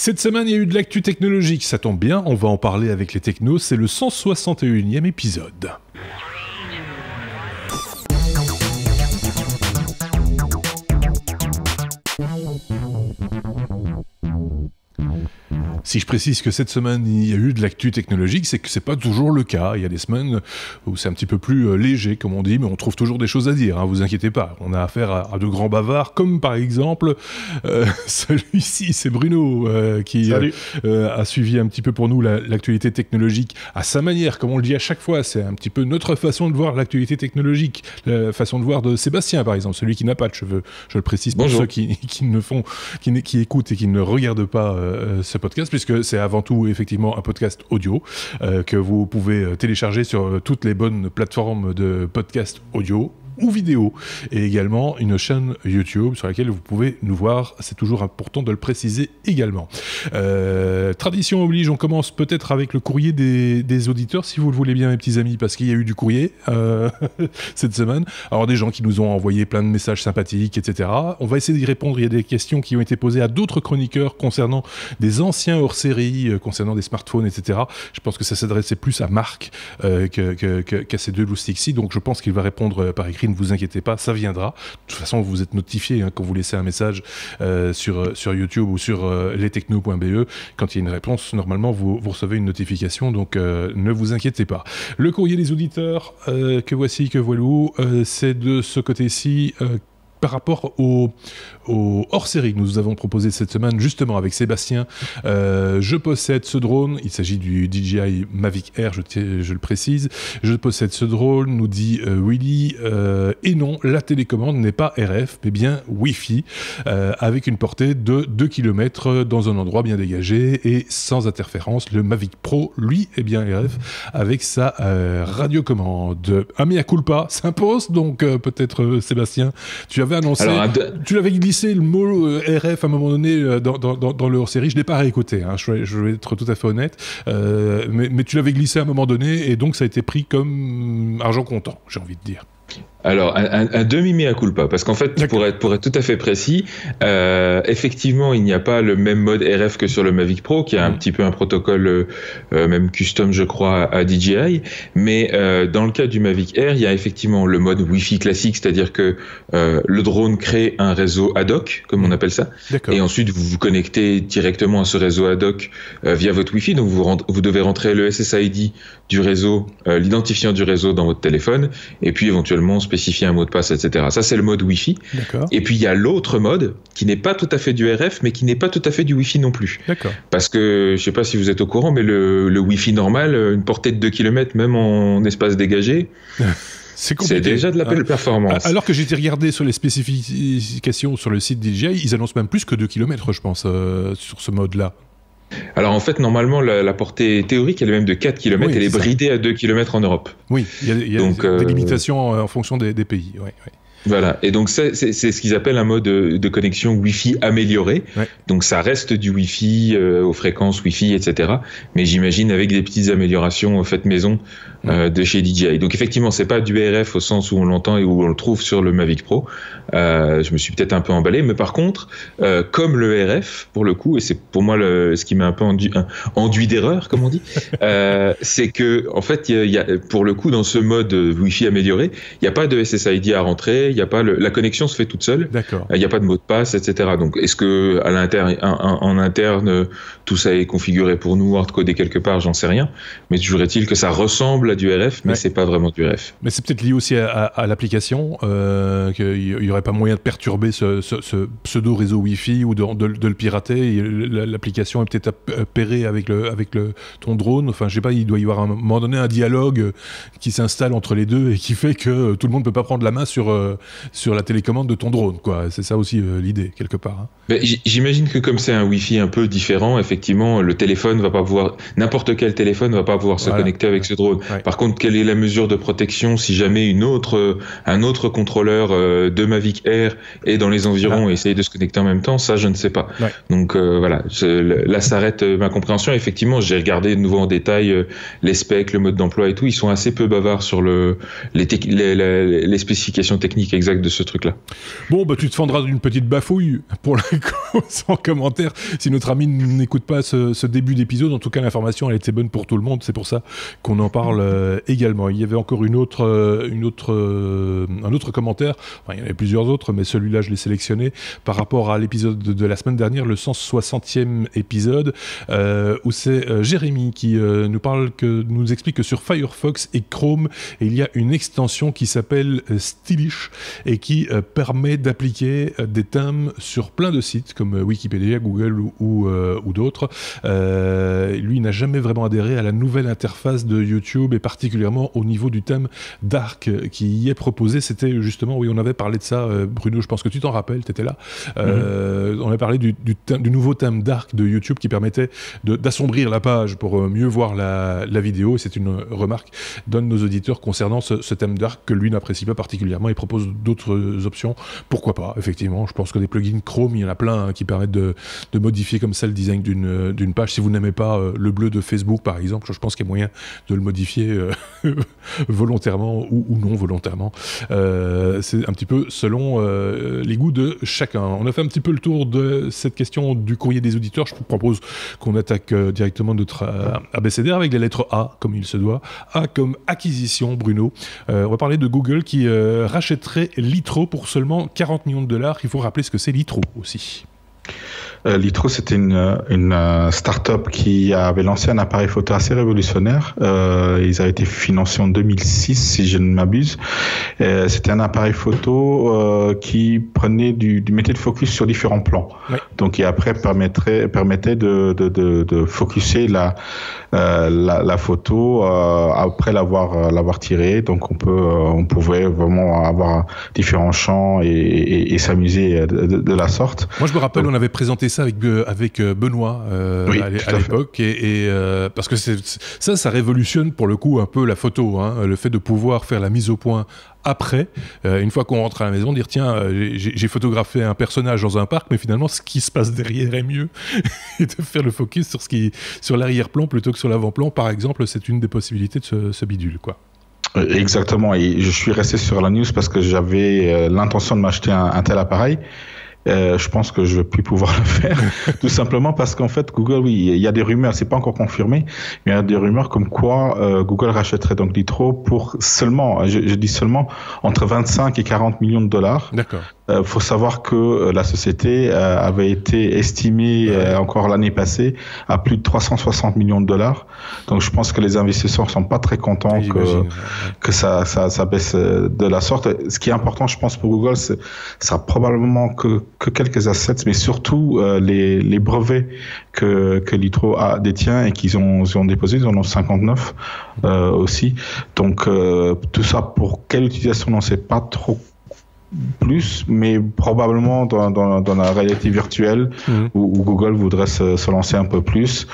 Cette semaine, il y a eu de l'actu technologique, ça tombe bien, on va en parler avec les technos, c'est le 161e épisode. Si je précise que cette semaine, il y a eu de l'actu technologique, c'est que c'est pas toujours le cas. Il y a des semaines où c'est un petit peu plus léger, comme on dit, mais on trouve toujours des choses à dire, hein, vous inquiétez pas. On a affaire à de grands bavards, comme par exemple celui-ci, c'est Bruno, qui a suivi un petit peu pour nous l'actualité technologique à sa manière, comme on le dit à chaque fois. C'est un petit peu notre façon de voir l'actualité technologique, la façon de voir de Sébastien, par exemple, celui qui n'a pas de cheveux. Je le précise pour ceux qui écoutent et qui ne regardent pas ce podcast, puisque c'est avant tout effectivement un podcast audio que vous pouvez télécharger sur toutes les bonnes plateformes de podcast audio ou vidéo, et également une chaîne YouTube sur laquelle vous pouvez nous voir, c'est toujours important de le préciser également. Tradition oblige, on commence peut-être avec le courrier des auditeurs, si vous le voulez bien mes petits amis, parce qu'il y a eu du courrier cette semaine. Alors des gens qui nous ont envoyé plein de messages sympathiques, etc. On va essayer d'y répondre, il y a des questions qui ont été posées à d'autres chroniqueurs concernant des anciens hors-série, concernant des smartphones, etc. Je pense que ça s'adressait plus à Marc qu'à ces deux loustiques-ci, donc je pense qu'il va répondre par écrit. Ne vous inquiétez pas, ça viendra. De toute façon, vous êtes notifié quand vous laissez un message sur YouTube ou sur lestechno.be. Quand il y a une réponse, normalement, vous recevez une notification, donc ne vous inquiétez pas. Le courrier des auditeurs, que voici, que voilou, c'est de ce côté-ci... par rapport au hors-série que nous avons proposé cette semaine, justement avec Sébastien, je possède ce drone, il s'agit du DJI Mavic Air, je le précise, je possède ce drone, nous dit Willy, et non, la télécommande n'est pas RF, mais bien Wi-Fi, avec une portée de 2 km dans un endroit bien dégagé et sans interférence. Le Mavic Pro, lui, est bien RF, avec sa radiocommande. Un mea culpa s'impose, donc peut-être Sébastien, tu avais annoncé, tu l'avais glissé le mot RF à un moment donné dans le hors-série, je ne l'ai pas réécouté, hein, je vais être tout à fait honnête, mais tu l'avais glissé à un moment donné et donc ça a été pris comme argent comptant, j'ai envie de dire. Alors, un demi-mea culpa, parce qu'en fait, pour être tout à fait précis, effectivement, il n'y a pas le même mode RF que sur le Mavic Pro, qui a un petit peu un protocole même custom, je crois, à DJI, mais dans le cas du Mavic Air, il y a effectivement le mode Wi-Fi classique, c'est-à-dire que le drone crée un réseau ad hoc, comme on appelle ça, et ensuite vous vous connectez directement à ce réseau ad hoc via votre Wi-Fi, donc vous devez rentrer le SSID du réseau, l'identifiant du réseau dans votre téléphone, et puis éventuellement spécifier un mot de passe, etc. Ça, c'est le mode Wi-Fi. Et puis, il y a l'autre mode qui n'est pas tout à fait du RF, mais qui n'est pas tout à fait du Wi-Fi non plus. Parce que, je ne sais pas si vous êtes au courant, mais le Wi-Fi normal, une portée de 2 km, même en espace dégagé... C'est déjà de la belle performance. Alors que j'ai été regarder sur les spécifications sur le site DJI, ils annoncent même plus que 2 km, je pense, sur ce mode-là. Alors en fait, normalement, la portée théorique, elle est même de 4 km, elle est bridée à 2 km en Europe. Oui, il y a donc, des limitations en fonction des pays. Oui. Voilà, et donc c'est ce qu'ils appellent un mode de connexion Wi-Fi amélioré. Donc ça reste du Wi-Fi aux fréquences Wi-Fi, etc. Mais j'imagine avec des petites améliorations faites maison de chez DJI. Donc effectivement, c'est pas du RF au sens où on l'entend et où on le trouve sur le Mavic Pro. Je me suis peut-être un peu emballé, mais par contre, comme le RF, pour le coup, et c'est pour moi ce qui m'a un peu enduit d'erreur, comme on dit, c'est que en fait, il y a pour le coup dans ce mode Wi-Fi amélioré, il n'y a pas de SSID à rentrer. Il y a pas la connexion se fait toute seule. Il n'y a pas de mot de passe, etc. Donc, est-ce que en interne, tout ça est configuré pour nous, hardcodé quelque part, j'en sais rien. Mais toujours est-il que ça ressemble à du RF, mais c'est pas vraiment du RF. Mais c'est peut-être lié aussi à l'application, qu'il n'y aurait pas moyen de perturber ce pseudo réseau Wi-Fi ou de le pirater. L'application est peut-être pairée avec ton drone. Enfin, je sais pas, il doit y avoir à un moment donné un dialogue qui s'installe entre les deux et qui fait que tout le monde ne peut pas prendre la main sur la télécommande de ton drone, quoi. C'est ça aussi l'idée, quelque part. Hein. Mais j'imagine que comme c'est un Wi-Fi un peu différent, effectivement, le téléphone va pas pouvoir, n'importe quel téléphone va pas pouvoir se connecter avec ce drone. Par contre, quelle est la mesure de protection si jamais un autre contrôleur de Mavic Air est dans les environs et essaye de se connecter en même temps, ça, je ne sais pas. Donc voilà, là s'arrête ma compréhension. Effectivement, j'ai regardé de nouveau en détail les specs, le mode d'emploi et tout. Ils sont assez peu bavards sur les spécifications techniques caractéristique exacte de ce truc-là. Bon, bah, tu te fendras d'une petite bafouille pour la cause en commentaire. Si notre ami n'écoute pas ce début d'épisode, en tout cas, l'information, elle était bonne pour tout le monde. C'est pour ça qu'on en parle également. Il y avait encore un autre commentaire. Enfin, il y en avait plusieurs autres, mais celui-là, je l'ai sélectionné par rapport à l'épisode de la semaine dernière, le 160e épisode, où c'est Jérémy qui nous explique que sur Firefox et Chrome, il y a une extension qui s'appelle Stylish et qui permet d'appliquer des thèmes sur plein de sites comme Wikipédia, Google ou d'autres. Lui, il n'a jamais vraiment adhéré à la nouvelle interface de YouTube et particulièrement au niveau du thème Dark qui y est proposé. C'était justement, oui, on avait parlé de ça, Bruno, je pense que tu t'en rappelles, tu étais là. On avait parlé du nouveau thème Dark de YouTube qui permettait d'assombrir la page pour mieux voir la vidéo. Et c'est une remarque d'un de nos auditeurs concernant ce thème Dark que lui n'apprécie pas particulièrement. Il propose d'autres options. Pourquoi pas, effectivement. Je pense que des plugins Chrome, il y en a plein qui permettent de modifier comme ça le design d'une page. Si vous n'aimez pas le bleu de Facebook, par exemple, je pense qu'il y a moyen de le modifier volontairement ou non volontairement. C'est un petit peu selon les goûts de chacun. On a fait un petit peu le tour de cette question du courrier des auditeurs. Je vous propose qu'on attaque directement notre abécédaire avec les lettres A, comme il se doit. A comme acquisition, Bruno. On va parler de Google qui rachèterait Lytro pour seulement 40 millions de dollars. Il faut rappeler ce que c'est Lytro aussi. Lytro, c'était une start-up qui avait lancé un appareil photo assez révolutionnaire. Ils avaient été financés en 2006, si je ne m'abuse. C'était un appareil photo qui mettait le focus sur différents plans. Oui. Donc, et après permettait de focuser la photo après l'avoir tirée. Donc, on pouvait vraiment avoir différents champs et s'amuser de la sorte. Moi, je me rappelle, on avait présenté ça avec Benoît oui, à l'époque et parce que ça révolutionne pour le coup un peu la photo, hein, le fait de pouvoir faire la mise au point après, une fois qu'on rentre à la maison, dire tiens, j'ai photographié un personnage dans un parc, mais finalement ce qui se passe derrière est mieux et de faire le focus sur l'arrière-plan plutôt que sur l'avant-plan, par exemple, c'est une des possibilités de ce bidule, quoi. Exactement, et je suis resté sur la news parce que j'avais l'intention de m'acheter un tel appareil. Je pense que je vais plus pouvoir le faire, tout simplement parce qu'en fait Google, oui, il y a des rumeurs, c'est pas encore confirmé, mais il y a des rumeurs comme quoi Google rachèterait donc Lytro pour seulement, je dis seulement, entre 25 et 40 millions de dollars. D'accord. Faut savoir que la société avait été estimée encore l'année passée à plus de 360 millions de dollars. Donc je pense que les investisseurs sont pas très contents que ça baisse de la sorte. Ce qui est important, je pense, pour Google, ça sera probablement que quelques assets, mais surtout les brevets que Lytro détient et qu'ils ont déposés, ils en ont 59 aussi. Donc tout ça pour quelle utilisation, on ne sait pas trop plus, mais probablement dans la réalité virtuelle où Google voudrait se lancer un peu plus,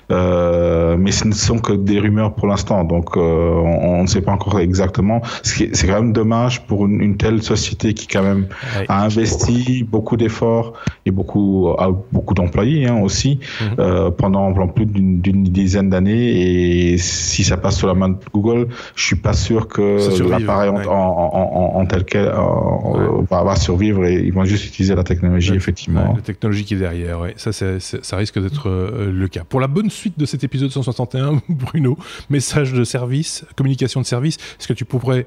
mais ce ne sont que des rumeurs pour l'instant, donc on ne sait pas encore exactement. C'est quand même dommage pour une telle société qui quand même a investi beaucoup d'efforts et beaucoup d'employés aussi pendant plus d'une dizaine d'années, et si ça passe sur la main de Google, je suis pas sûr que l'appareil en tel quel va survivre, et ils vont juste utiliser la technologie, effectivement. La technologie qui est derrière, ça risque d'être le cas. Pour la bonne suite de cet épisode 161, Bruno, message de service, communication de service, est-ce que tu pourrais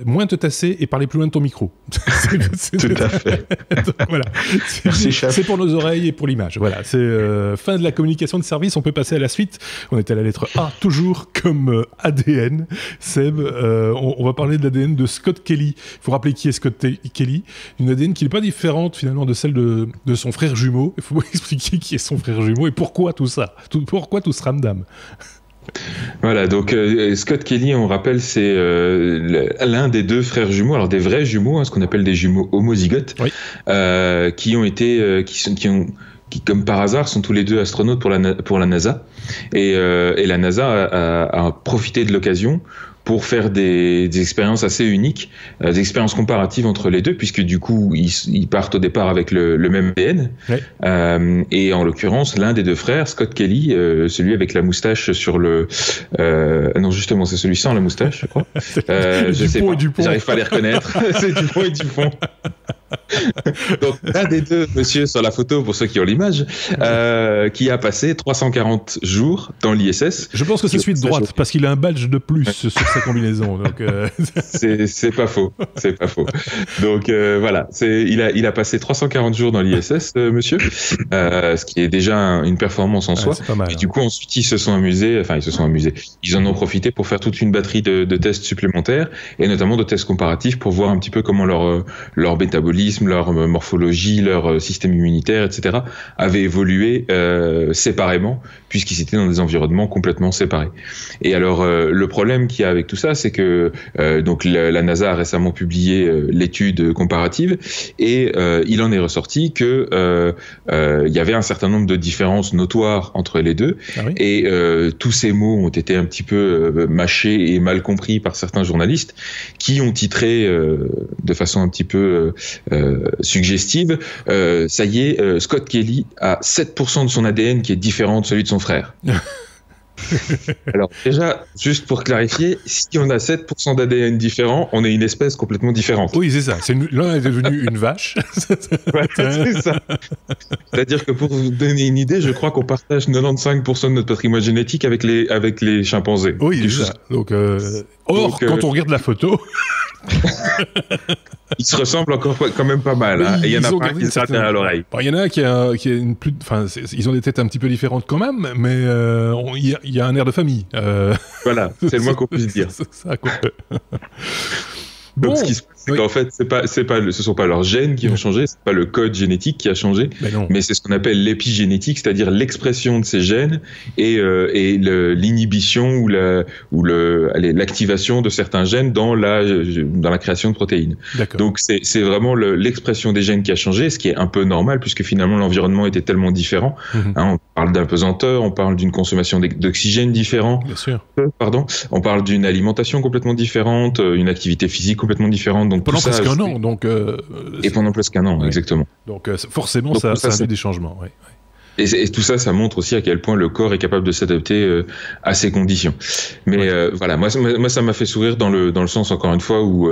moins te tasser et parler plus loin de ton micro? Tout à fait. Donc, voilà. Merci, chef. C'est pour nos oreilles et pour l'image. Voilà, c'est fin de la communication de service. On peut passer à la suite. On est à la lettre A, toujours comme ADN. Seb, on va parler de l'ADN de Scott Kelly. Il faut rappeler qui est Scott Kelly. Une ADN qui n'est pas différente finalement de celle de son frère jumeau. Il faut expliquer qui est son frère jumeau et pourquoi tout ça. Pourquoi tout ce ramdam. Voilà, donc Scott Kelly, on rappelle, c'est l'un des deux frères jumeaux, alors des vrais jumeaux, ce qu'on appelle des jumeaux homozygotes, qui comme par hasard sont tous les deux astronautes pour la NASA, et la NASA a profité de l'occasion pour faire des expériences assez uniques, des expériences comparatives entre les deux, puisque du coup, ils partent au départ avec le même ADN. Ouais. Et en l'occurrence, l'un des deux frères, Scott Kelly, celui avec la moustache sur le... non, justement, c'est celui sans la moustache, je crois. Je sais pas, j'arrive pas à les reconnaître. C'est Dupont et Dupont. Donc, l'un des deux, monsieur, sur la photo, pour ceux qui ont l'image, qui a passé 340 jours dans l'ISS. Je pense que c'est celui de droite, parce qu'il a un badge de plus sur sa combinaison. Donc c'est pas faux. C'est pas faux. Donc, voilà. Il a passé 340 jours dans l'ISS, monsieur, ce qui est déjà une performance en soi. C'est pas mal, et du coup, ensuite, ils se sont amusés. Ils en ont profité pour faire toute une batterie de tests supplémentaires, et notamment de tests comparatifs pour voir un petit peu comment leur métabolisme, leur morphologie, leur système immunitaire, etc. avaient évolué séparément, puisqu'ils étaient dans des environnements complètement séparés. Et alors, le problème qu'il y a avec tout ça, c'est que donc la NASA a récemment publié l'étude comparative, et il en est ressorti que il y avait un certain nombre de différences notoires entre les deux, et tous ces mots ont été un petit peu mâchés et mal compris par certains journalistes qui ont titré de façon un petit peu suggestive, ça y est, Scott Kelly a 7% de son ADN qui est différent de celui de son frère. Alors déjà, juste pour clarifier, si on a 7% d'ADN différent, on est une espèce complètement différente. Oui, c'est ça. L'un est devenu une vache. Ouais, c'est ça. C'est-à-dire que pour vous donner une idée, je crois qu'on partage 95% de notre patrimoine génétique avec les chimpanzés. Oui, c'est ça. Donc, quand on regarde la photo... Ils se ressemblent encore quand même pas mal, hein. Et il y en a pas qui se rattent à l'oreille. Il y en a qui a une plus, enfin, ils ont des têtes un petit peu différentes quand même, mais il y a un air de famille. Voilà, c'est le moins qu'on puisse dire. C'est ça, quoi. Donc, ce qui se passe, c'est qu'en fait, ce sont pas leurs gènes qui ont changé, c'est pas le code génétique qui a changé, mais c'est ce qu'on appelle l'épigénétique, c'est-à-dire l'expression de ces gènes et l'inhibition ou l'activation de certains gènes dans la création de protéines. Donc, c'est vraiment l'expression des gènes qui a changé, ce qui est un peu normal puisque finalement l'environnement était tellement différent. Hein, on parle d'un pesanteur, on parle d'une consommation d'oxygène différente. Bien sûr. On parle d'une alimentation complètement différente, une activité physique complètement différente. Donc pendant presque un an. Donc, et pendant presque un an, exactement. Donc forcément, ça a des changements. Ouais. Et tout ça, ça montre aussi à quel point le corps est capable de s'adapter à ces conditions. Mais voilà, moi, ça m'a fait sourire dans le sens, encore une fois, où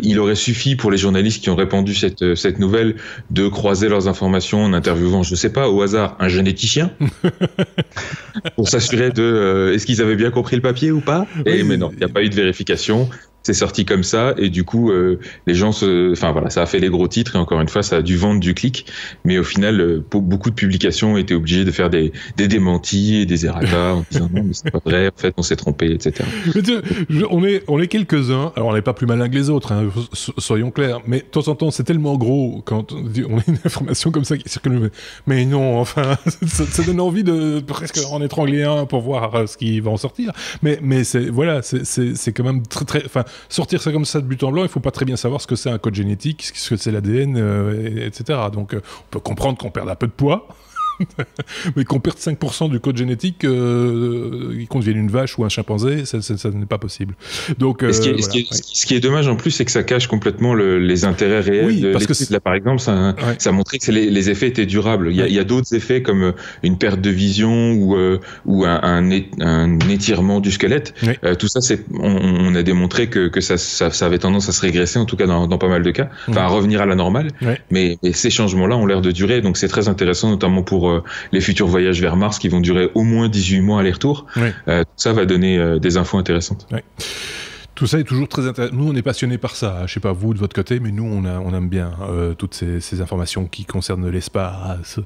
il aurait suffi pour les journalistes qui ont répandu cette nouvelle de croiser leurs informations en interviewant, je sais pas, au hasard, un généticien pour s'assurer est-ce qu'ils avaient bien compris le papier ou pas. Mais non, il n'y a pas eu de vérification. C'est sorti comme ça, et du coup, les gens enfin voilà, ça a fait les gros titres, et encore une fois, ça a dû vendre du clic, mais au final, beaucoup de publications étaient obligées de faire des démentis et des errata en disant non, mais c'est pas vrai, en fait, on s'est trompé, etc. On est quelques-uns, alors on n'est pas plus malins que les autres, hein, soyons clairs, mais de temps en temps, c'est tellement gros quand on a une information comme ça qui circule, mais non, enfin, ça donne envie de presque en étrangler un pour voir ce qui va en sortir, mais c'est quand même très, enfin, sortir ça comme ça de but en blanc, il faut pas très bien savoir ce que c'est un code génétique, ce que c'est l'ADN, etc. Donc on peut comprendre qu'on perde un peu de poids, mais qu'on perde 5% du code génétique, qu'on devienne une vache ou un chimpanzé, ça n'est pas possible. Donc, ce qui est dommage en plus, c'est que ça cache complètement les intérêts réels de l'étude. Là, par exemple, ça montrait que les effets étaient durables. Il y a d'autres effets comme une perte de vision ou un étirement du squelette. Tout ça, on a démontré que ça avait tendance à se régresser, en tout cas dans pas mal de cas, à revenir à la normale. Mais ces changements-là ont l'air de durer, donc c'est très intéressant, notamment pour les futurs voyages vers Mars qui vont durer au moins 18 mois aller-retour. Tout ça va donner des infos intéressantes. Tout ça est toujours très intéressant. Nous, on est passionnés par ça. Je sais pas vous de votre côté, mais nous, on aime bien toutes ces informations qui concernent l'espace.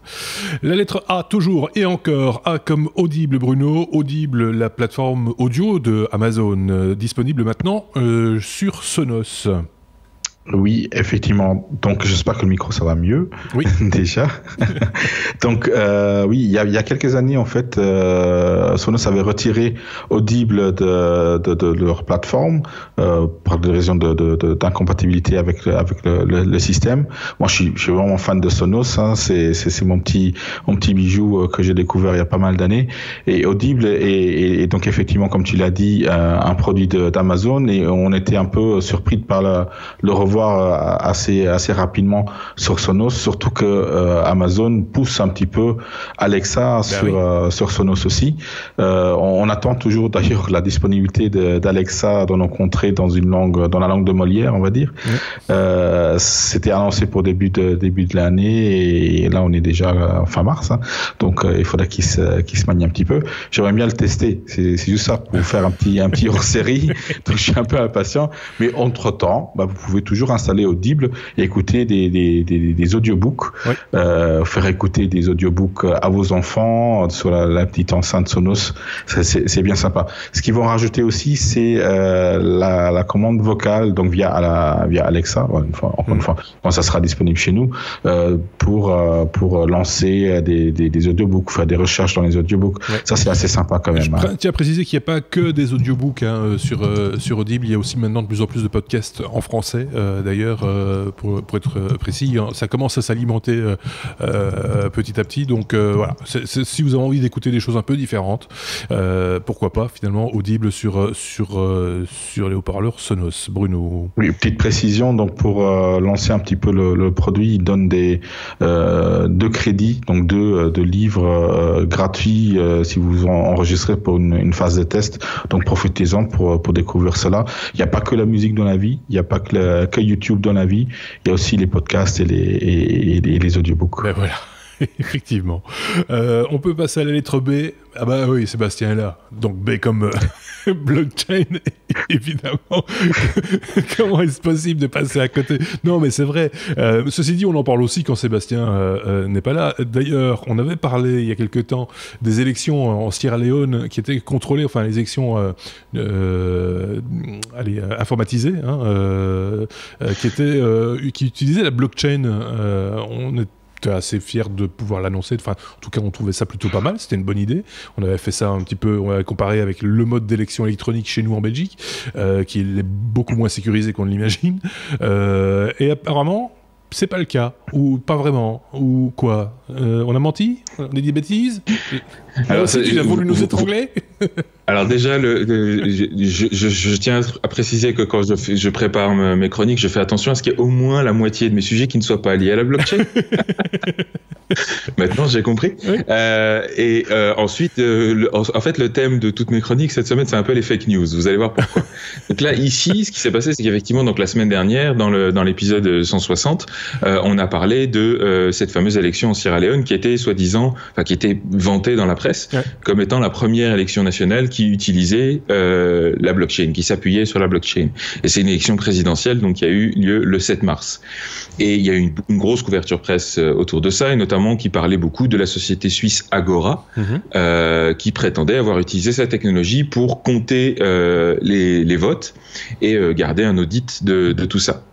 La lettre A, toujours et encore. A comme Audible, Bruno. Audible, la plateforme audio de Amazon, disponible maintenant sur Sonos. Oui, effectivement. Donc, j'espère que le micro, ça va mieux. Oui. Déjà. Donc, oui, il y a quelques années, en fait, Sonos avait retiré Audible de leur plateforme pour des raisons d'incompatibilité avec le système. Moi, je suis vraiment fan de Sonos. Hein. C'est mon petit bijou que j'ai découvert il y a pas mal d'années. Et Audible est donc effectivement, comme tu l'as dit, un produit d'Amazon. Et on était un peu surpris de par le revoir assez rapidement sur Sonos, surtout que Amazon pousse un petit peu Alexa sur Sonos aussi. On attend toujours d'ailleurs la disponibilité d'Alexa dans nos contrées dans la langue de Molière, on va dire. Oui. C'était annoncé pour début de l'année et là on est déjà fin mars, hein. Donc il faudrait qu'il se manie un petit peu. J'aimerais bien le tester. C'est juste ça pour faire un petit hors-série. Donc je suis un peu impatient, mais entre-temps, vous pouvez toujours installer Audible et écouter des audiobooks, oui. Faire écouter des audiobooks à vos enfants sur la petite enceinte Sonos, c'est bien sympa. Ce qu'ils vont rajouter aussi, c'est la commande vocale, donc via Alexa, encore une fois, quand ça sera disponible chez nous, pour lancer des audiobooks, faire des recherches dans les audiobooks. Ouais. Ça, c'est assez sympa quand même. Je tiens à préciser qu'il n'y a pas que des audiobooks sur Audible, il y a aussi maintenant de plus en plus de podcasts en français. D'ailleurs, pour être précis, ça commence à s'alimenter petit à petit. Donc voilà, si vous avez envie d'écouter des choses un peu différentes, pourquoi pas finalement Audible sur les haut-parleurs Sonos. Bruno. Oui, petite précision. Donc pour lancer un petit peu le produit, il donne deux crédits, donc deux livres gratuits si vous enregistrez pour une phase de test. Donc profitez-en pour découvrir cela. Il n'y a pas que la musique dans la vie, il n'y a pas que YouTube dans la vie, il y a aussi les podcasts et les audiobooks. Ben voilà. Effectivement. On peut passer à la lettre B. Ah bah oui, Sébastien est là. Donc B comme blockchain, évidemment. Comment est-ce possible de passer à côté ? Non, mais c'est vrai. Ceci dit, on en parle aussi quand Sébastien n'est pas là. D'ailleurs, on avait parlé il y a quelque temps des élections en Sierra Leone qui étaient contrôlées, enfin les élections informatisées, qui utilisaient la blockchain. On est assez fiers de pouvoir l'annoncer. Enfin, en tout cas, on trouvait ça plutôt pas mal. C'était une bonne idée. On avait fait ça un petit peu, on avait comparé avec le mode d'élection électronique chez nous en Belgique, qui est beaucoup moins sécurisé qu'on ne l'imagine. Et apparemment, c'est pas le cas, ou pas vraiment, ou quoi. On a menti ? On a dit des bêtises ? Alors, tu as voulu nous étrangler ? Alors déjà, je tiens à préciser que quand je prépare mes chroniques, je fais attention à ce qu'il y ait au moins la moitié de mes sujets qui ne soient pas liés à la blockchain. Maintenant, j'ai compris. Oui. Ensuite, en fait, le thème de toutes mes chroniques cette semaine, c'est un peu les fake news. Vous allez voir pourquoi. Donc là, ici, ce qui s'est passé, c'est qu'effectivement, donc la semaine dernière, dans l'épisode 160, on a parlé de cette fameuse élection en Sierra Leone qui était qui était vantée dans la presse, ouais, comme étant la première élection nationale qui utilisait la blockchain, qui s'appuyait sur la blockchain. Et c'est une élection présidentielle, donc qui a eu lieu le 7 mars. Et il y a eu une grosse couverture presse autour de ça, et notamment qui parlait beaucoup de la société suisse Agora, qui prétendait avoir utilisé sa technologie pour compter les votes et garder un audit de tout ça.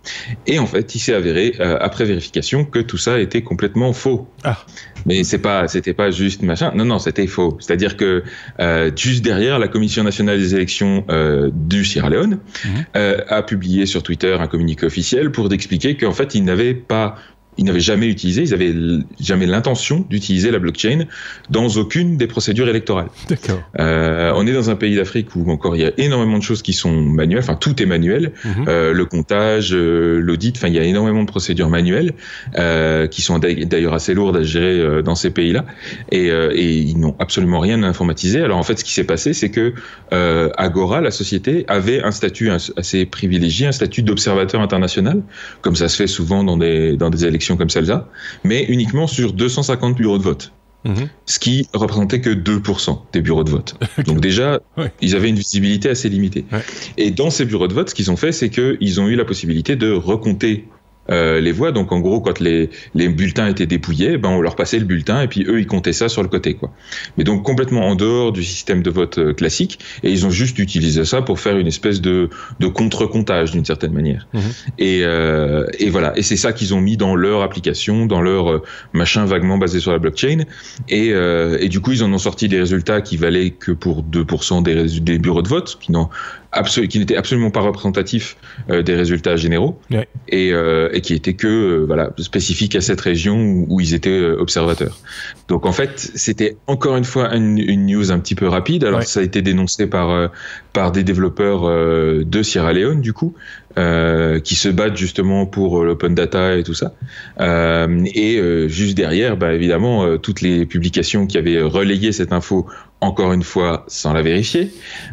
Et en fait, il s'est avéré, après vérification, que tout ça était complètement faux. Ah. Mais c'était pas juste machin. Non, c'était faux. C'est-à-dire que juste derrière, la Commission nationale des élections du Sierra Leone a publié sur Twitter un communiqué officiel pour expliquer qu'en fait, ils n'avaient jamais utilisé, ils n'avaient jamais l'intention d'utiliser la blockchain dans aucune des procédures électorales. D'accord. On est dans un pays d'Afrique où encore il y a énormément de choses qui sont manuelles, enfin tout est manuel, le comptage, l'audit, enfin il y a énormément de procédures manuelles qui sont d'ailleurs assez lourdes à gérer dans ces pays-là, et ils n'ont absolument rien informatisé. Alors en fait, ce qui s'est passé, c'est que Agora, la société, avait un statut assez privilégié, un statut d'observateur international, comme ça se fait souvent dans des élections comme celle-là, mais uniquement sur 250 bureaux de vote. Ce qui représentait que 2% des bureaux de vote. Donc déjà, ils avaient une visibilité assez limitée. Ouais. Et dans ces bureaux de vote, ce qu'ils ont fait, c'est qu'ils ont eu la possibilité de recompter les voix. Donc en gros, quand les bulletins étaient dépouillés, on leur passait le bulletin et puis eux ils comptaient ça sur le côté, quoi. Mais donc complètement en dehors du système de vote classique, et ils ont juste utilisé ça pour faire une espèce de contre-comptage d'une certaine manière. Et voilà, et c'est ça qu'ils ont mis dans leur application, dans leur machin vaguement basé sur la blockchain, et du coup ils en ont sorti des résultats qui valaient que pour 2% des bureaux de vote, qui n'étaient absolument pas représentatifs des résultats généraux, et qui étaient que spécifiques à cette région où ils étaient observateurs. Donc en fait, c'était encore une fois une news un petit peu rapide. Alors ça a été dénoncé par des développeurs de Sierra Leone, du coup, qui se battent justement pour l'open data et tout ça. Juste derrière, évidemment, toutes les publications qui avaient relayé cette info, encore une fois, sans la vérifier,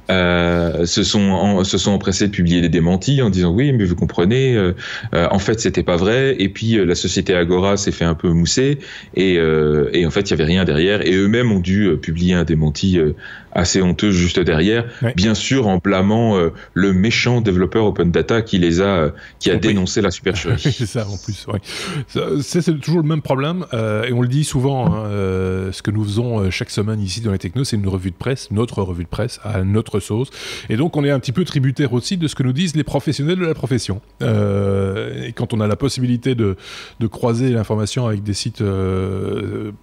se sont empressés de publier des démentis en disant oui, mais vous comprenez, en fait, c'était pas vrai. Et puis la société Agora s'est fait un peu mousser, et en fait, il y avait rien derrière. Et eux-mêmes ont dû publier un démenti assez honteux juste derrière, bien sûr en blâmant le méchant développeur open data qui a dénoncé la supercherie. C'est ça en plus. C'est toujours le même problème, et on le dit souvent. Ce que nous faisons chaque semaine ici dans les technos, c'est une revue de presse, notre revue de presse à notre sauce, et donc on est un petit peu tributaire aussi de ce que nous disent les professionnels de la profession. Et quand on a la possibilité de croiser l'information avec des sites,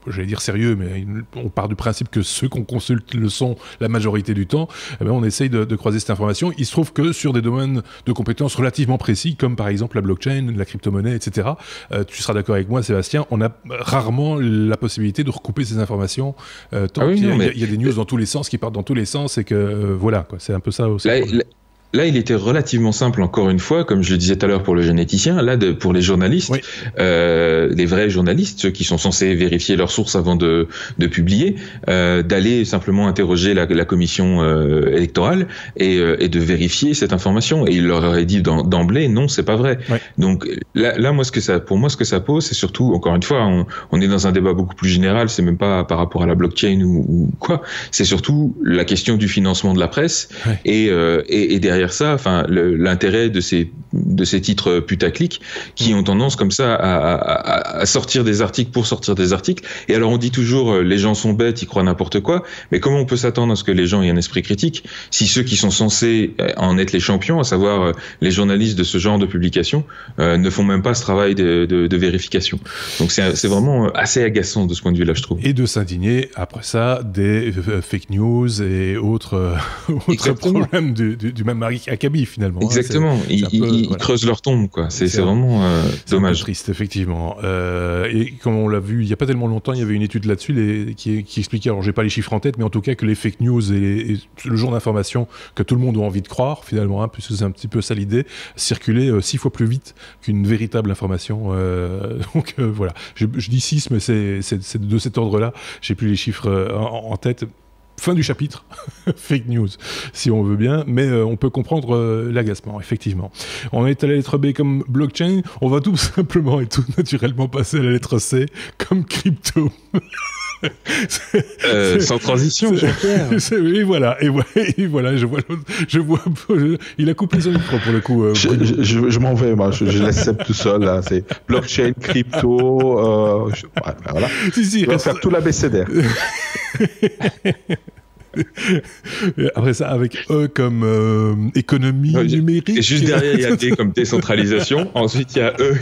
j'allais dire sérieux, mais on part du principe que ceux qu'on consulte le sont la majorité du temps, on essaye de croiser cette information. Il se trouve que sur des domaines de compétences relativement précis, comme par exemple la blockchain, la crypto-monnaie, etc., tu seras d'accord avec moi, Sébastien, on a rarement la possibilité de recouper ces informations, tant qu'il y a des news dans tous les sens, qui partent dans tous les sens, et que voilà, quoi, c'est un peu ça aussi. Là, il était relativement simple, encore une fois, comme je le disais tout à l'heure pour le généticien. Là, pour les journalistes, les vrais journalistes, ceux qui sont censés vérifier leurs sources avant de publier, d'aller simplement interroger la commission électorale et de vérifier cette information. Et il leur aurait dit d'emblée, non, c'est pas vrai. Donc là, pour moi, ce que ça pose, c'est surtout, encore une fois, on est dans un débat beaucoup plus général. C'est même pas par rapport à la blockchain ou quoi. C'est surtout la question du financement de la presse et derrière ça, enfin l'intérêt de ces titres putaclic qui ont tendance comme ça à sortir des articles pour sortir des articles. Et alors on dit toujours les gens sont bêtes, ils croient n'importe quoi, mais comment on peut s'attendre à ce que les gens aient un esprit critique si ceux qui sont censés en être les champions, à savoir les journalistes de ce genre de publication, ne font même pas ce travail de vérification. Donc c'est vraiment assez agaçant de ce point de vue-là, je trouve. Et de s'indigner après ça des fake news et autres problèmes du même acabit finalement. Exactement. Ils creusent leur tombe, quoi. C'est vraiment dommage. C'est triste, effectivement. Et comme on l'a vu il n'y a pas tellement longtemps, il y avait une étude là-dessus qui expliquait, alors j'ai pas les chiffres en tête, mais en tout cas que les fake news et le genre d'information que tout le monde a envie de croire finalement, puisque c'est un petit peu ça l'idée, circuler 6 fois plus vite qu'une véritable information. Donc voilà. Je dis 6, mais c'est de cet ordre-là. J'ai plus les chiffres en tête. Fin du chapitre, fake news, si on veut bien, mais on peut comprendre l'agacement, effectivement. On est à la lettre B comme blockchain, on va tout simplement et tout naturellement passer à la lettre C comme crypto. Sans transition, et voilà, je vois, il a coupé son micro pour le coup. Je m'en vais, moi, je laisse Seb tout seul, là, c'est blockchain, crypto, voilà. Si, on va faire tout l'abécédaire. Après ça, avec E comme économie numérique. Et juste derrière, il y a D comme décentralisation. Ensuite, il y a E.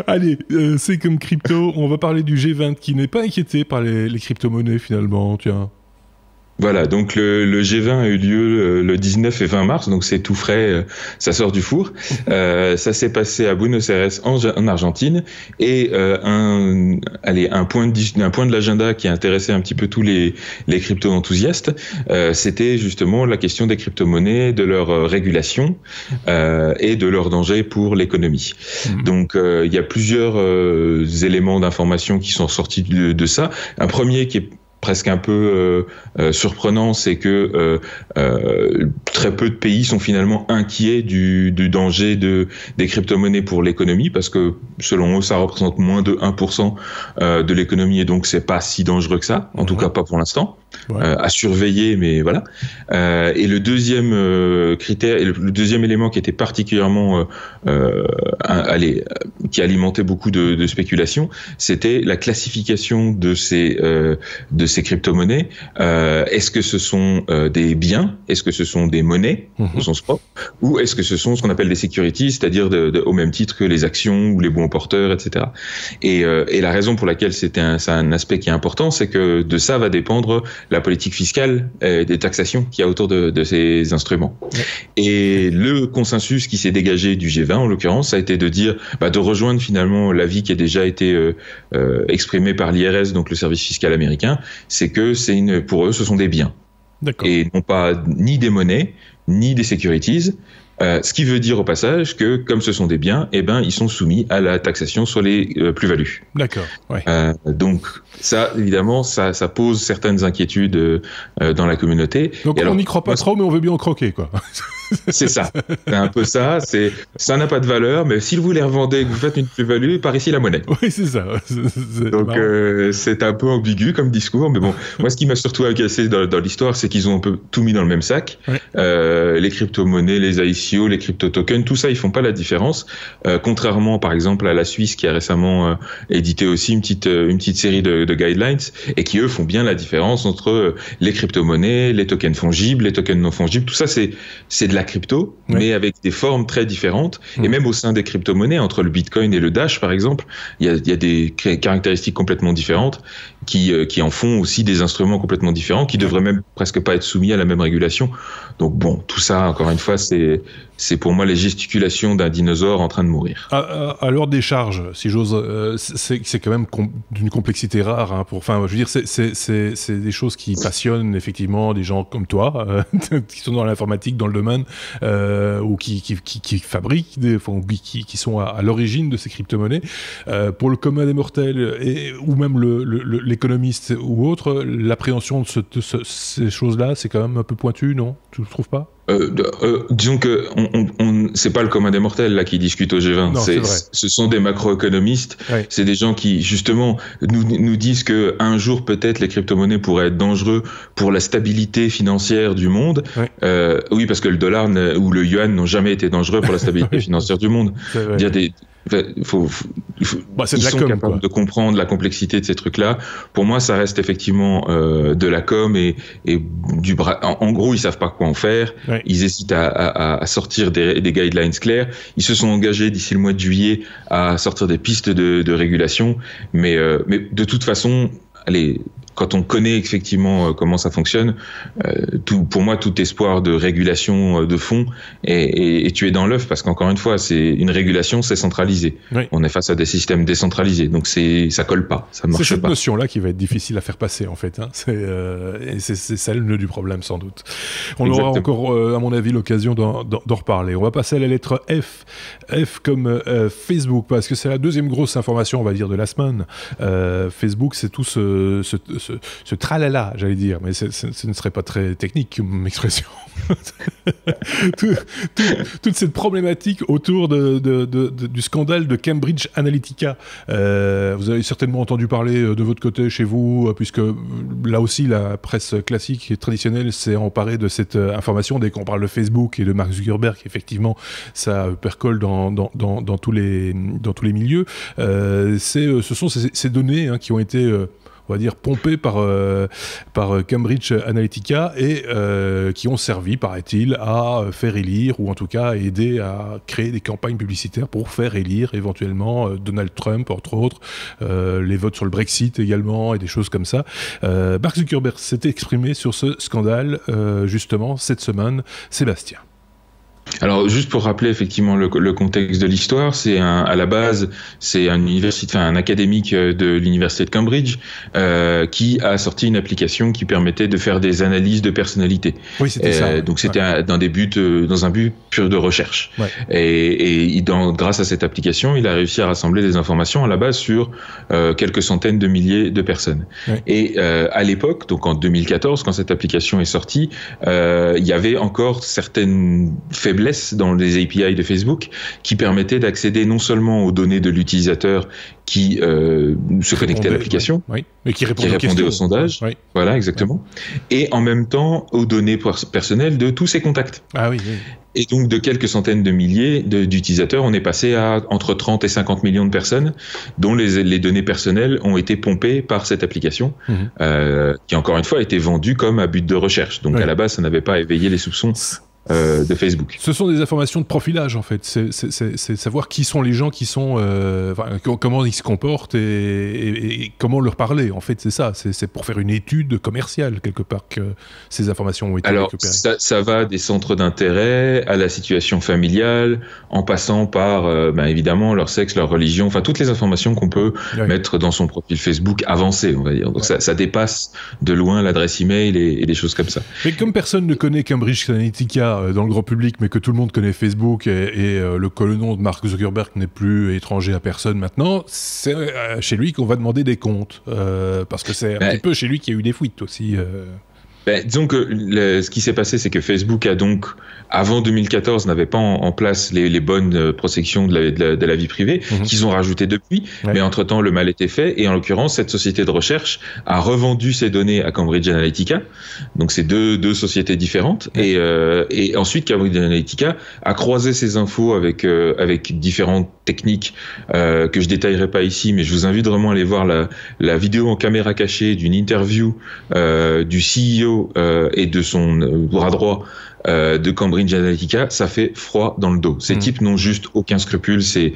Allez, C comme crypto. On va parler du G20 qui n'est pas inquiété par les crypto-monnaies finalement. Tiens. Voilà, donc le G20 a eu lieu le 19 et 20 mars, donc c'est tout frais, ça sort du four. Ça s'est passé à Buenos Aires en Argentine, et un point de l'agenda qui a intéressé un petit peu tous les crypto-enthousiastes, c'était justement la question des crypto-monnaies, de leur régulation et de leur danger pour l'économie. Donc il y a plusieurs éléments d'information qui sont sortis de ça. Un premier qui est presque un peu surprenant, c'est que très peu de pays sont finalement inquiets du danger des crypto-monnaies pour l'économie, parce que selon eux, ça représente moins de 1% de l'économie, et donc c'est pas si dangereux que ça, en tout cas pas pour l'instant. À surveiller, mais voilà. Et le deuxième critère, et le deuxième élément qui était particulièrement qui alimentait beaucoup de spéculation, c'était la classification de ces crypto-monnaies. Est-ce que ce sont des biens? Est-ce que ce sont des monnaies au sens propre? Ou est-ce que ce sont ce qu'on appelle des securities, c'est-à-dire au même titre que les actions ou les bons porteurs, etc. Et la raison pour laquelle c'est un aspect qui est important, c'est que de ça va dépendre la politique fiscale et des taxations qu'il y a autour de ces instruments. Et le consensus qui s'est dégagé du G20, en l'occurrence, ça a été de dire, de rejoindre finalement l'avis qui a déjà été exprimé par l'IRS, donc le service fiscal américain, c'est que pour eux, ce sont des biens. Et non pas ni des monnaies, ni des securities. Ce qui veut dire au passage que, comme ce sont des biens, ils sont soumis à la taxation sur les plus-values. D'accord. Ouais. Donc ça, évidemment, ça pose certaines inquiétudes dans la communauté. Donc on n'y croit pas trop, mais on veut bien en croquer, quoi. C'est ça. C'est un peu ça. Ça n'a pas de valeur, mais si vous les revendez, que vous faites une plus-value, par ici la monnaie. Oui, c'est ça. Donc c'est un peu ambigu comme discours, mais bon, moi ce qui m'a surtout agacé dans l'histoire, c'est qu'ils ont un peu tout mis dans le même sac. Les crypto-monnaies, les ICO, les crypto-tokens, tout ça, ils font pas la différence. Contrairement, par exemple, à la Suisse qui a récemment édité aussi une petite série de guidelines et qui eux font bien la différence entre les crypto-monnaies, les tokens fongibles, les tokens non fongibles. Tout ça, c'est de la crypto, mais avec des formes très différentes. Et même au sein des crypto-monnaies, entre le Bitcoin et le Dash, par exemple, il y a des caractéristiques complètement différentes qui en font aussi des instruments complètement différents, qui devraient même presque pas être soumis à la même régulation. Donc bon, tout ça, encore une fois, c'est pour moi les gesticulations d'un dinosaure en train de mourir. À l'heure des charges, si j'ose, c'est quand même d'une complexité rare. Hein, je veux dire, c'est des choses qui passionnent effectivement des gens comme toi, qui sont dans l'informatique, dans le domaine, ou qui fabriquent, qui sont à l'origine de ces crypto-monnaies. Pour le commun des mortels, ou même l'économiste ou autre, l'appréhension de ces choses-là, c'est quand même un peu pointu, non? Tu ne trouves pas? Disons que c'est pas le commun des mortels là qui discute au G20. Non, ce sont des macroéconomistes. C'est des gens qui justement nous disent que un jour peut-être les crypto-monnaies pourraient être dangereux pour la stabilité financière du monde. Oui, parce que le dollar ou le yuan n'ont jamais été dangereux pour la stabilité financière du monde. Il y a ils sont capables de comprendre la complexité de ces trucs-là. Pour moi, ça reste effectivement de la com et du bras. En gros, ils savent pas quoi en faire. Ils hésitent à sortir des guidelines clairs. Ils se sont engagés d'ici le mois de juillet à sortir des pistes de régulation. Mais de toute façon, allez, quand on connaît effectivement comment ça fonctionne, pour moi, tout espoir de régulation de fond est tué dans l'œuf, parce qu'encore une fois, c'est une régulation, c'est centralisé. On est face à des systèmes décentralisés, donc ça colle pas, ça marche pas. C'est cette notion-là qui va être difficile à faire passer, en fait. Hein. C'est ça le nœud du problème, sans doute. On aura encore, à mon avis, l'occasion d'en reparler. On va passer à la lettre F. F comme Facebook, parce que c'est la deuxième grosse information, on va dire, de la semaine. Facebook, c'est tout ce tralala, j'allais dire, mais ce ne serait pas très technique comme expression. Toute cette problématique autour du scandale de Cambridge Analytica. Vous avez certainement entendu parler de votre côté chez vous, puisque là aussi la presse classique et traditionnelle s'est emparée de cette information dès qu'on parle de Facebook et de Mark Zuckerberg. Effectivement, ça percole dans tous les milieux. Ce sont ces données qui ont été on va dire pompés par Cambridge Analytica et qui ont servi, paraît-il, à faire élire, ou en tout cas à aider à créer des campagnes publicitaires pour faire élire éventuellement Donald Trump, entre autres, les votes sur le Brexit également, et des choses comme ça. Mark Zuckerberg s'était exprimé sur ce scandale, justement, cette semaine. Sébastien. Alors, juste pour rappeler effectivement le contexte de l'histoire, à la base, c'est un académique de l'université de Cambridge qui a sorti une application qui permettait de faire des analyses de personnalité. Oui, c'était ça. Donc, c'était dans un but pur de recherche. Ouais. Et grâce à cette application, il a réussi à rassembler des informations à la base sur quelques centaines de milliers de personnes. Ouais. Et à l'époque, donc en 2014, quand cette application est sortie, il y avait encore certaines faiblesses dans les API de Facebook qui permettaient d'accéder non seulement aux données de l'utilisateur qui se connectait à l'application, oui, mais qui répondait au sondage, oui. Voilà, exactement, et en même temps aux données personnelles de tous ses contacts. Ah oui, oui. Et donc, de quelques centaines de milliers d'utilisateurs, on est passé à entre 30 et 50 millions de personnes dont les données personnelles ont été pompées par cette application, qui, encore une fois, a été vendue comme à but de recherche. Donc, à la base, ça n'avait pas éveillé les soupçons de Facebook. Ce sont des informations de profilage, en fait. C'est savoir qui sont les gens qui sont... comment ils se comportent et comment leur parler. En fait, c'est ça. C'est pour faire une étude commerciale, quelque part, que ces informations ont été récupérées. Alors, ça va des centres d'intérêt à la situation familiale, en passant par, évidemment, leur sexe, leur religion, enfin, toutes les informations qu'on peut mettre dans son profil Facebook avancé, on va dire. Donc, ça dépasse de loin l'adresse email et des choses comme ça. Mais comme personne ne connaît Cambridge Analytica dans le grand public, mais que tout le monde connaît Facebook et le nom de Mark Zuckerberg n'est plus étranger à personne maintenant, c'est chez lui qu'on va demander des comptes, parce que c'est un petit peu chez lui qu'il y a eu des fuites aussi. Disons que ce qui s'est passé, c'est que Facebook a donc, avant 2014, n'avait pas en place les bonnes protections de la vie privée, qu'ils ont rajoutées depuis, mais entre-temps, le mal était fait, et en l'occurrence, cette société de recherche a revendu ses données à Cambridge Analytica, donc c'est deux sociétés différentes, et ensuite, Cambridge Analytica a croisé ces infos avec différentes techniques que je détaillerai pas ici, mais je vous invite vraiment à aller voir la vidéo en caméra cachée d'une interview du CEO et de son bras droit de Cambridge Analytica. Ça fait froid dans le dos. Ces types n'ont juste aucun scrupule, c'est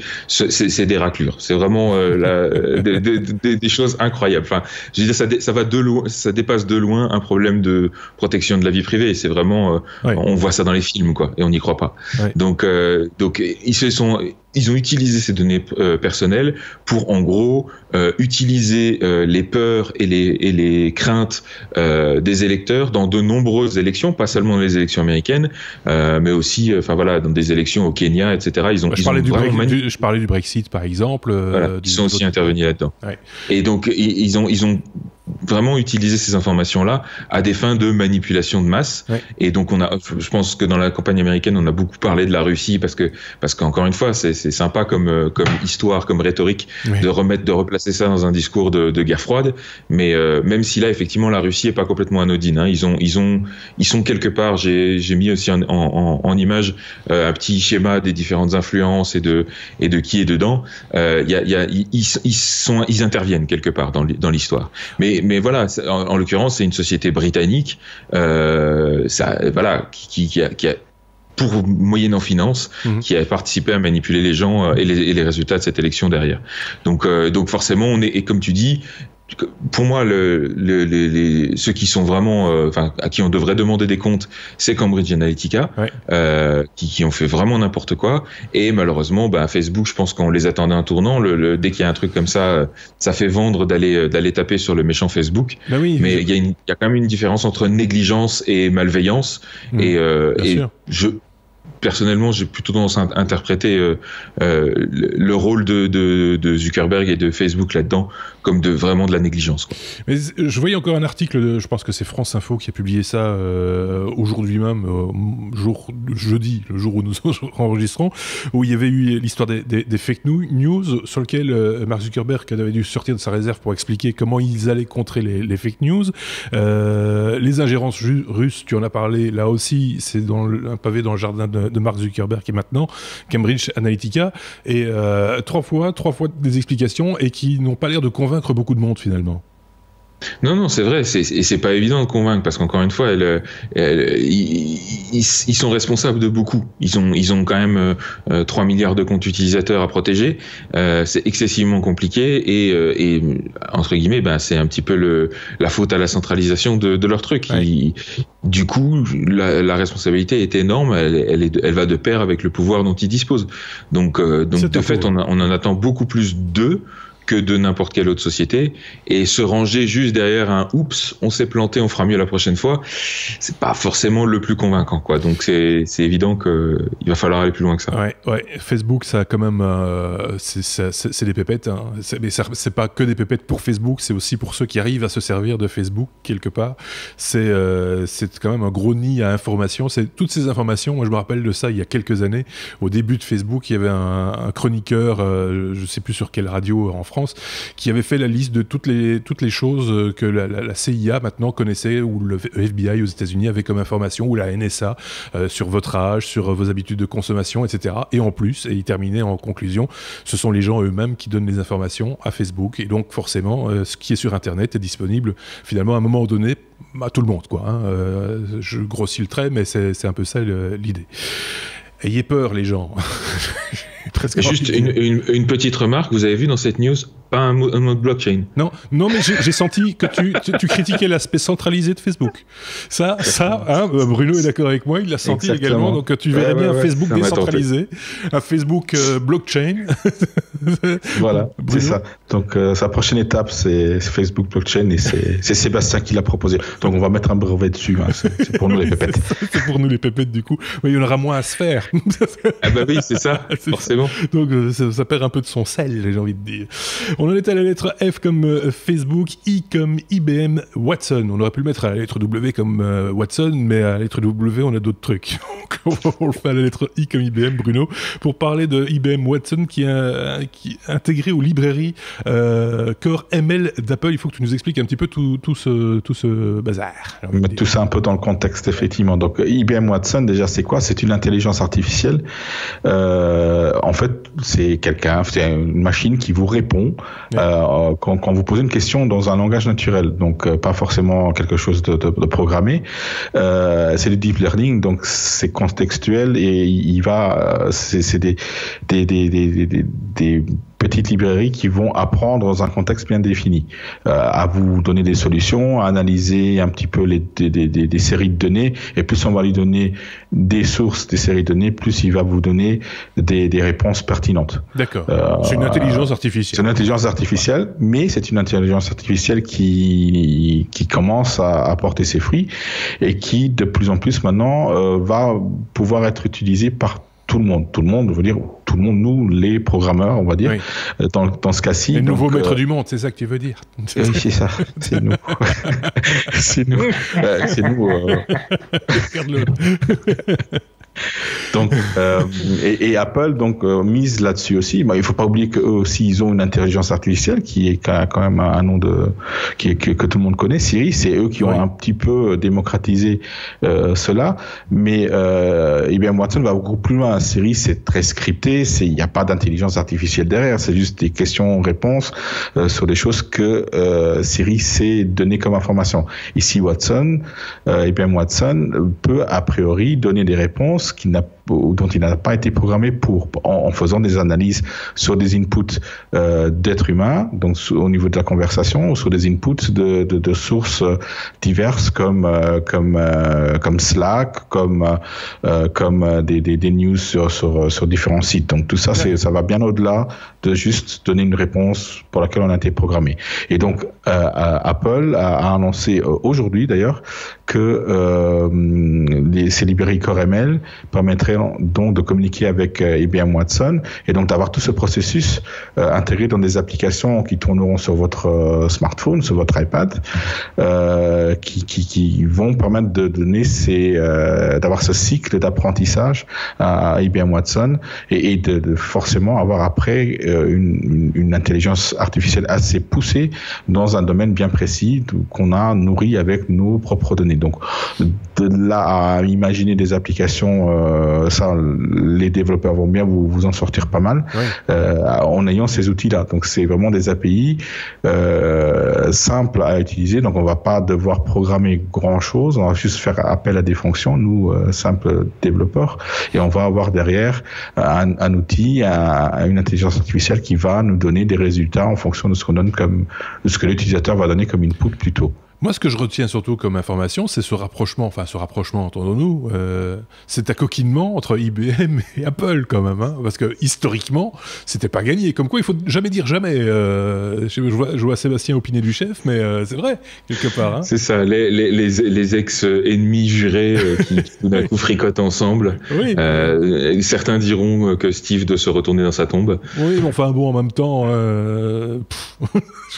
des raclures. C'est vraiment des choses incroyables. Enfin, je veux dire, ça va de loin, ça dépasse de loin un problème de protection de la vie privée. C'est vraiment, on voit ça dans les films, quoi, et on n'y croit pas. Donc ils ont utilisé ces données personnelles pour, en gros, utiliser les peurs et les craintes des électeurs dans de nombreuses élections, pas seulement dans les élections américaines, mais aussi, dans des élections au Kenya, etc. Je parlais du Brexit, par exemple. Ils sont aussi intervenus là-dedans. Ouais. Et donc, ils ont vraiment utiliser ces informations-là à des fins de manipulation de masse. Et donc, je pense que dans la campagne américaine, on a beaucoup parlé de la Russie parce qu'encore une fois, c'est sympa comme histoire, comme rhétorique de replacer ça dans un discours de guerre froide. Mais même si là, effectivement, la Russie est pas complètement anodine. Hein. Ils sont quelque part. J'ai mis aussi en image un petit schéma des différentes influences et de qui est dedans. Ils interviennent quelque part dans l'histoire. Mais voilà, en l'occurrence, c'est une société britannique, qui a pour moyennant finance, qui a participé à manipuler les gens et les résultats de cette élection derrière. Donc forcément, on est, et comme tu dis, pour moi, ceux qui sont vraiment, à qui on devrait demander des comptes, c'est Cambridge Analytica, qui ont fait vraiment n'importe quoi. Et malheureusement, Facebook, je pense qu'on les attendait un tournant. Dès qu'il y a un truc comme ça, ça fait vendre d'aller taper sur le méchant Facebook. Mais il y a quand même une différence entre négligence et malveillance. Personnellement, j'ai plutôt tendance à interpréter le rôle de Zuckerberg et de Facebook là-dedans comme vraiment de la négligence, quoi. Mais je voyais encore un article, je pense que c'est France Info qui a publié ça aujourd'hui même, jeudi, le jour où nous enregistrons, où il y avait eu l'histoire des fake news sur lequel Mark Zuckerberg avait dû sortir de sa réserve pour expliquer comment ils allaient contrer les fake news. Les ingérences russes, tu en as parlé, là aussi, c'est un pavé dans le jardin de Mark Zuckerberg qui est maintenant Cambridge Analytica, et trois fois des explications et qui n'ont pas l'air de convaincre beaucoup de monde finalement. Non, c'est vrai, c'est pas évident de convaincre parce qu'encore une fois, ils sont responsables de beaucoup. Ils ont quand même 3 milliards de comptes utilisateurs à protéger. C'est excessivement compliqué et entre guillemets, c'est un petit peu la faute à la centralisation de leur truc. Ouais. Du coup, la responsabilité est énorme. Elle va de pair avec le pouvoir dont ils disposent. Donc de fait, on en attend beaucoup plus d'eux que de n'importe quelle autre société, et se ranger juste derrière un oups, on s'est planté, on fera mieux la prochaine fois, c'est pas forcément le plus convaincant, quoi. Donc c'est évident que il va falloir aller plus loin que ça. Ouais. Facebook, ça a quand même, c'est des pépettes, hein. Mais c'est pas que des pépettes pour Facebook, c'est aussi pour ceux qui arrivent à se servir de Facebook quelque part. C'est quand même un gros nid à informations. C'est toutes ces informations. Moi, je me rappelle de ça il y a quelques années, au début de Facebook, il y avait un chroniqueur, je sais plus sur quelle radio en France, qui avait fait la liste de toutes les choses que la CIA maintenant connaissait, ou le FBI aux États-Unis avait comme information, ou la NSA sur votre âge, sur vos habitudes de consommation, etc. Et en plus, et il terminait en conclusion, ce sont les gens eux-mêmes qui donnent les informations à Facebook, et donc forcément, ce qui est sur Internet est disponible finalement à un moment donné à tout le monde, quoi, hein. Je grossis le trait, mais c'est un peu ça l'idée. Ayez peur, les gens. Juste une petite remarque, vous avez vu dans cette news, pas un mode blockchain. Non, mais j'ai senti que tu critiquais l'aspect centralisé de Facebook. Ça, hein, Bruno est d'accord avec moi, il l'a senti également, donc tu verrais bien un Facebook décentralisé, un Facebook blockchain. Voilà, c'est ça. Donc sa prochaine étape, c'est Facebook blockchain, et c'est Sébastien qui l'a proposé. Donc on va mettre un brevet dessus, hein. C'est pour nous les pépettes. C'est pour nous les pépettes, du coup. Mais il y en aura moins à se faire. Ah bah oui, c'est ça, forcément. Donc ça perd un peu de son sel, j'ai envie de dire. On en est à la lettre F comme Facebook, I comme IBM, Watson. On aurait pu le mettre à la lettre W comme Watson, mais à la lettre W, on a d'autres trucs. Donc on le fait à la lettre I comme IBM, Bruno, pour parler de IBM Watson qui est intégré aux librairies Core ML d'Apple. Il faut que tu nous expliques un petit peu tout ce bazar. Mettre tout ça un peu dans le contexte, effectivement. Donc IBM Watson, déjà, c'est quoi? C'est une intelligence artificielle. En fait, c'est une machine qui vous répond quand vous posez une question dans un langage naturel, donc pas forcément quelque chose de programmé. C'est du deep learning, donc c'est contextuel, et c'est des petites librairies qui vont apprendre dans un contexte bien défini, à vous donner des solutions, à analyser un petit peu des séries de données, et plus on va lui donner des sources, des séries de données, plus il va vous donner des réponses pertinentes. D'accord. C'est une intelligence artificielle. C'est une intelligence artificielle, mais c'est une intelligence artificielle qui commence à porter ses fruits, et qui de plus en plus maintenant va pouvoir être utilisée par tout le monde. Tout le monde, je veux dire, tout le monde, nous, les programmeurs, on va dire, oui. Dans ce cas-ci. Les nouveaux maîtres du monde, c'est ça que tu veux dire? Oui, c'est ça. C'est nous. C'est nous. C'est nous. Regarde-le. Donc, et Apple mise là-dessus aussi. Il faut pas oublier qu'eux aussi, ils ont une intelligence artificielle qui est quand même un nom que tout le monde connaît, Siri. C'est eux qui ont un petit peu démocratisé cela. Mais IBM Watson va beaucoup plus loin. Siri, c'est très scripté. Il n'y a pas d'intelligence artificielle derrière. C'est juste des questions-réponses sur des choses que Siri sait donner comme information. Ici, IBM Watson peut a priori donner des réponses dont il n'a pas été programmé en faisant des analyses sur des inputs d'êtres humains, donc au niveau de la conversation, ou sur des inputs de sources diverses comme Slack, comme des news sur différents sites. Donc tout ça, ça va bien au-delà de juste donner une réponse pour laquelle on a été programmé. Et donc Apple a annoncé aujourd'hui d'ailleurs que ces librairies Core ML permettraient donc de communiquer avec IBM Watson, et donc d'avoir tout ce processus intégré dans des applications qui tourneront sur votre smartphone, sur votre iPad, qui vont permettre de donner d'avoir ce cycle d'apprentissage à IBM Watson et de forcément avoir après une intelligence artificielle assez poussée dans un domaine bien précis qu'on a nourri avec nos propres données. Donc de là à imaginer des applications, ça les développeurs vont bien vous en sortir pas mal, en ayant ces outils-là. Donc c'est vraiment des API simples à utiliser. Donc on va pas devoir programmer grand-chose, on va juste faire appel à des fonctions, nous simples développeurs, et on va avoir derrière un outil, une intelligence artificielle qui va nous donner des résultats en fonction de ce qu'on donne de ce que l'utilisateur va donner comme input plutôt. Moi, ce que je retiens surtout comme information, c'est ce rapprochement, entendons-nous, cet accoquinement entre IBM et Apple quand même, hein, parce que historiquement, c'était pas gagné. Comme quoi, il faut jamais dire jamais. Je vois Sébastien opiner du chef, mais c'est vrai, quelque part. Hein. C'est ça, les ex-ennemis jurés qui tout d'un coup fricotent ensemble. Oui. Certains diront que Steve doit se retourner dans sa tombe. Oui, mais enfin bon, en même temps...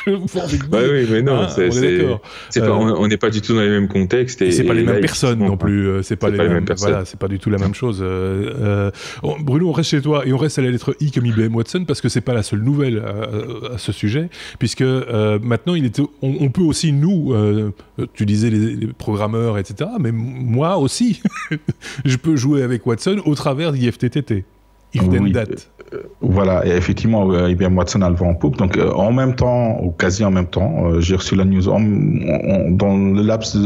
oui, mais non, on est d'accord. On n'est pas du tout dans les mêmes contextes et c'est pas les mêmes personnes non plus. C'est pas les mêmes personnes. Voilà, c'est pas du tout la même chose. Bruno, on reste chez toi et on reste à la lettre I comme IBM Watson parce que c'est pas la seule nouvelle à ce sujet, puisque maintenant on peut aussi nous, tu disais les programmeurs, etc. Mais moi aussi, je peux jouer avec Watson au travers d'IFTTT. Voilà, et effectivement, IBM Watson a le vent en poupe. Donc, en même temps, ou quasi en même temps, j'ai reçu la news dans le laps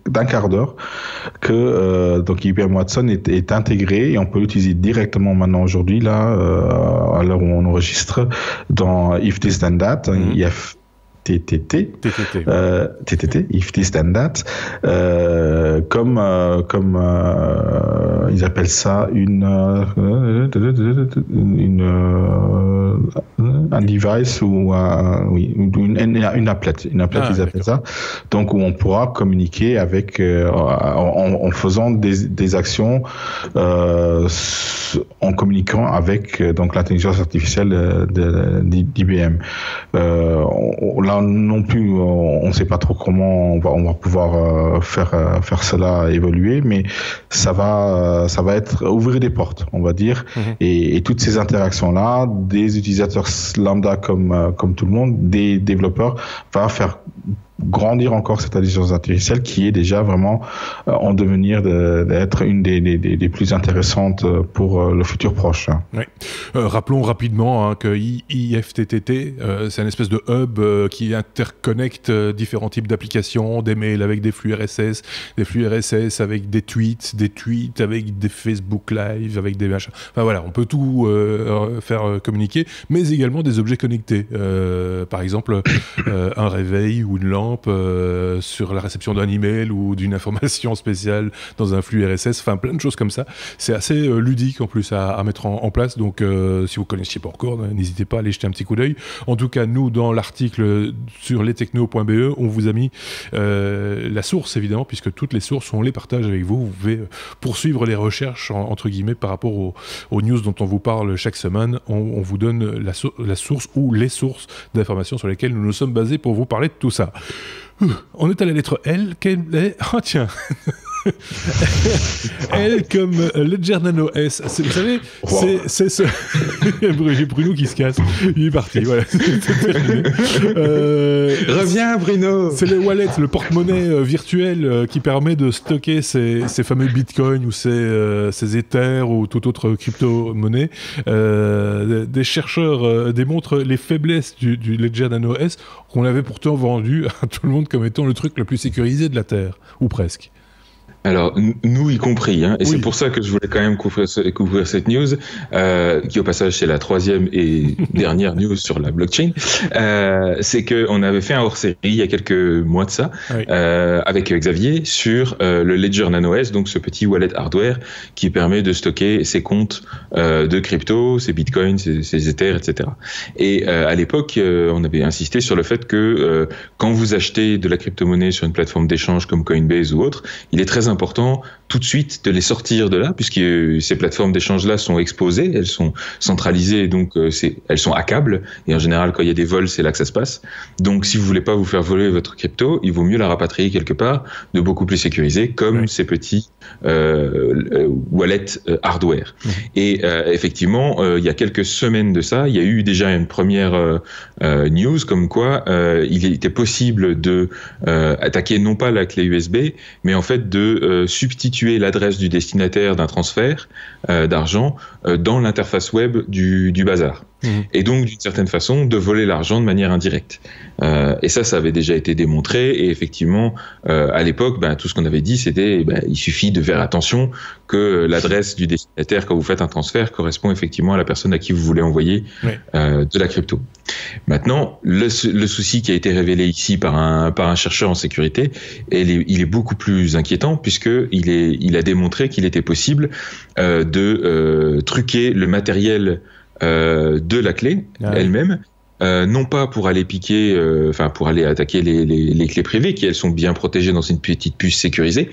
d'un quart d'heure que donc IBM Watson est intégré et on peut l'utiliser directement maintenant aujourd'hui, là, à l'heure où on enregistre, dans If This Then That, TTT, if this then that, comme ils appellent ça un device ou une applet, ils appellent ça. Donc où on pourra communiquer avec en faisant des actions en communiquant avec donc l'intelligence artificielle d'IBM. Là non plus, on ne sait pas trop comment on va pouvoir faire cela évoluer, mais ça va ouvrir des portes, on va dire, et toutes ces interactions là, des utilisateurs lambda comme tout le monde, des développeurs, va faire grandir encore cette intelligence artificielle qui est déjà vraiment en devenir d'être une des plus intéressantes pour le futur proche. Oui. Rappelons rapidement que IFTTT, c'est une espèce de hub qui interconnecte différents types d'applications, des mails avec des flux RSS, avec des tweets avec des Facebook Live, avec des machins. Enfin voilà, on peut tout faire communiquer, mais également des objets connectés. Par exemple, un réveil ou une lampe sur la réception d'un email ou d'une information spéciale dans un flux RSS, enfin plein de choses comme ça. C'est assez ludique en plus à mettre en place, donc si vous ne connaissiez pas encore, n'hésitez pas à aller jeter un petit coup d'œil. En tout cas, nous, dans l'article sur lestechno.be, on vous a mis la source, évidemment, puisque toutes les sources, on les partage avec vous. Vous pouvez poursuivre les recherches, entre guillemets, par rapport aux news dont on vous parle chaque semaine. On vous donne la source ou les sources d'informations sur lesquelles nous nous sommes basés pour vous parler de tout ça. On est à la lettre L. Quelle est... Oh tiens L comme Ledger Nano S. Vous savez, c'est ce... J'ai Bruno qui se casse. Il est parti, voilà. Reviens, Bruno. C'est le wallet, le porte-monnaie virtuel qui permet de stocker ces fameux bitcoins ou ces Ethers ou toute autre crypto-monnaie. Des chercheurs démontrent les faiblesses du Ledger Nano S qu'on avait pourtant vendu à tout le monde comme étant le truc le plus sécurisé de la Terre, ou presque. Alors, nous y compris, hein, et c'est pour ça que je voulais quand même couvrir cette news, qui au passage c'est la troisième et dernière news sur la blockchain. C'est que on avait fait un hors-série il y a quelques mois de ça, avec Xavier sur le Ledger Nano S, donc ce petit wallet hardware qui permet de stocker ses comptes de crypto, ses bitcoins, ses Ethers, etc. Et à l'époque, on avait insisté sur le fait que quand vous achetez de la crypto-monnaie sur une plateforme d'échange comme Coinbase ou autre, il est très important tout de suite de les sortir de là, puisque ces plateformes d'échange-là sont exposées, elles sont centralisées, donc elles sont hackables, et en général, quand il y a des vols, c'est là que ça se passe. Donc, si vous voulez pas vous faire voler votre crypto, il vaut mieux la rapatrier quelque part de beaucoup plus sécurisé, comme ces petits wallets hardware. Et effectivement, il y a quelques semaines de ça, il y a eu déjà une première news comme quoi il était possible de attaquer non pas la clé USB, mais en fait de substituer l'adresse du destinataire d'un transfert d'argent dans l'interface web du bazar. Et donc, d'une certaine façon, de voler l'argent de manière indirecte. Et ça avait déjà été démontré. Et effectivement, à l'époque, tout ce qu'on avait dit, c'était il suffit de faire attention que l'adresse du destinataire, quand vous faites un transfert, correspond effectivement à la personne à qui vous voulez envoyer de la crypto. Maintenant, le souci qui a été révélé ici par un chercheur en sécurité, il est beaucoup plus inquiétant, puisqu'il a démontré qu'il était possible de truquer le matériel de la clé elle-même, non pas pour aller piquer, pour aller attaquer les clés privées qui elles sont bien protégées dans une petite puce sécurisée,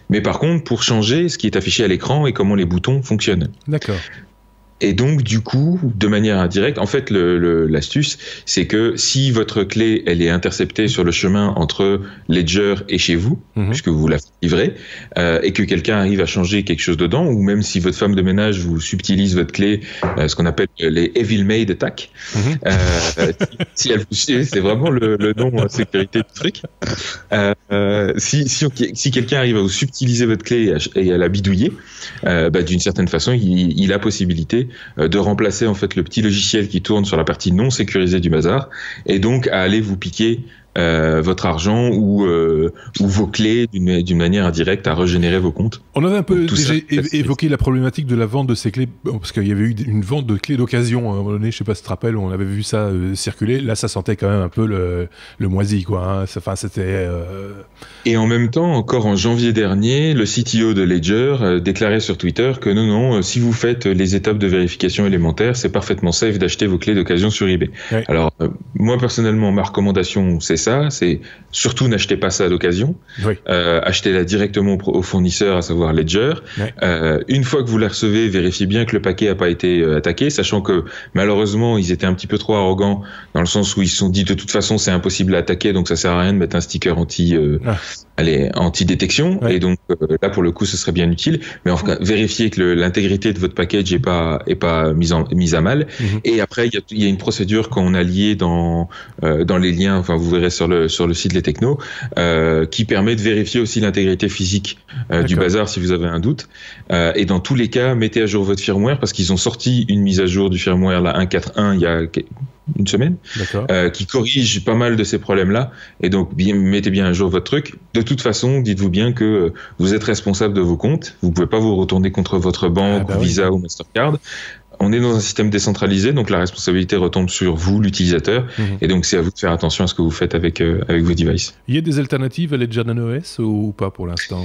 mais par contre pour changer ce qui est affiché à l'écran et comment les boutons fonctionnent. D'accord. Et donc, du coup, de manière indirecte, en fait, l'astuce, c'est que si votre clé, elle est interceptée sur le chemin entre Ledger et chez vous, puisque vous la livrez, et que quelqu'un arrive à changer quelque chose dedans, ou même si votre femme de ménage vous subtilise votre clé, ce qu'on appelle les Evil Maid Attack, si elle vous suit, c'est vraiment le nom en sécurité du truc. Si quelqu'un arrive à vous subtiliser votre clé et à la bidouiller, d'une certaine façon, il a possibilité de remplacer en fait le petit logiciel qui tourne sur la partie non sécurisée du bazar, et donc à aller vous piquer votre argent ou vos clés d'une manière indirecte, à régénérer vos comptes. On avait un peu déjà évoqué la problématique de la vente de ces clés, parce qu'il y avait eu une vente de clés d'occasion à un moment donné, je sais pas si tu te rappelles, on avait vu ça circuler. Là, ça sentait quand même un peu le moisi, quoi. Enfin, c'était. Et en même temps, encore en janvier dernier, le CTO de Ledger déclarait sur Twitter que non, si vous faites les étapes de vérification élémentaire, c'est parfaitement safe d'acheter vos clés d'occasion sur eBay. Ouais. Alors, moi personnellement, ma recommandation, c'est ça. C'est surtout n'achetez pas ça d'occasion. Oui. Achetez-la directement au fournisseur, à savoir Ledger. Oui. Une fois que vous la recevez, vérifiez bien que le paquet n'a pas été attaqué, sachant que malheureusement ils étaient un petit peu trop arrogants dans le sens où ils se sont dit de toute façon c'est impossible à attaquer, donc ça sert à rien de mettre un sticker anti-détection. Oui. Et donc là pour le coup ce serait bien utile. Mais en tout cas, vérifiez que l'intégrité de votre package est pas mise à mal. Et après il y a une procédure qu'on a liée dans les liens. Enfin vous verrez sur le site Les Technos, qui permet de vérifier aussi l'intégrité physique du bazar si vous avez un doute. Et dans tous les cas, mettez à jour votre firmware parce qu'ils ont sorti une mise à jour du firmware, la 1.4.1, il y a une semaine, qui corrige pas mal de ces problèmes-là. Et donc, mettez bien à jour votre truc. De toute façon, dites-vous bien que vous êtes responsable de vos comptes. Vous pouvez pas vous retourner contre votre banque ou Visa ou Mastercard. On est dans un système décentralisé, donc la responsabilité retombe sur vous, l'utilisateur, et donc c'est à vous de faire attention à ce que vous faites avec vos devices. Il y a des alternatives à Ledger Nano OS ou pas pour l'instant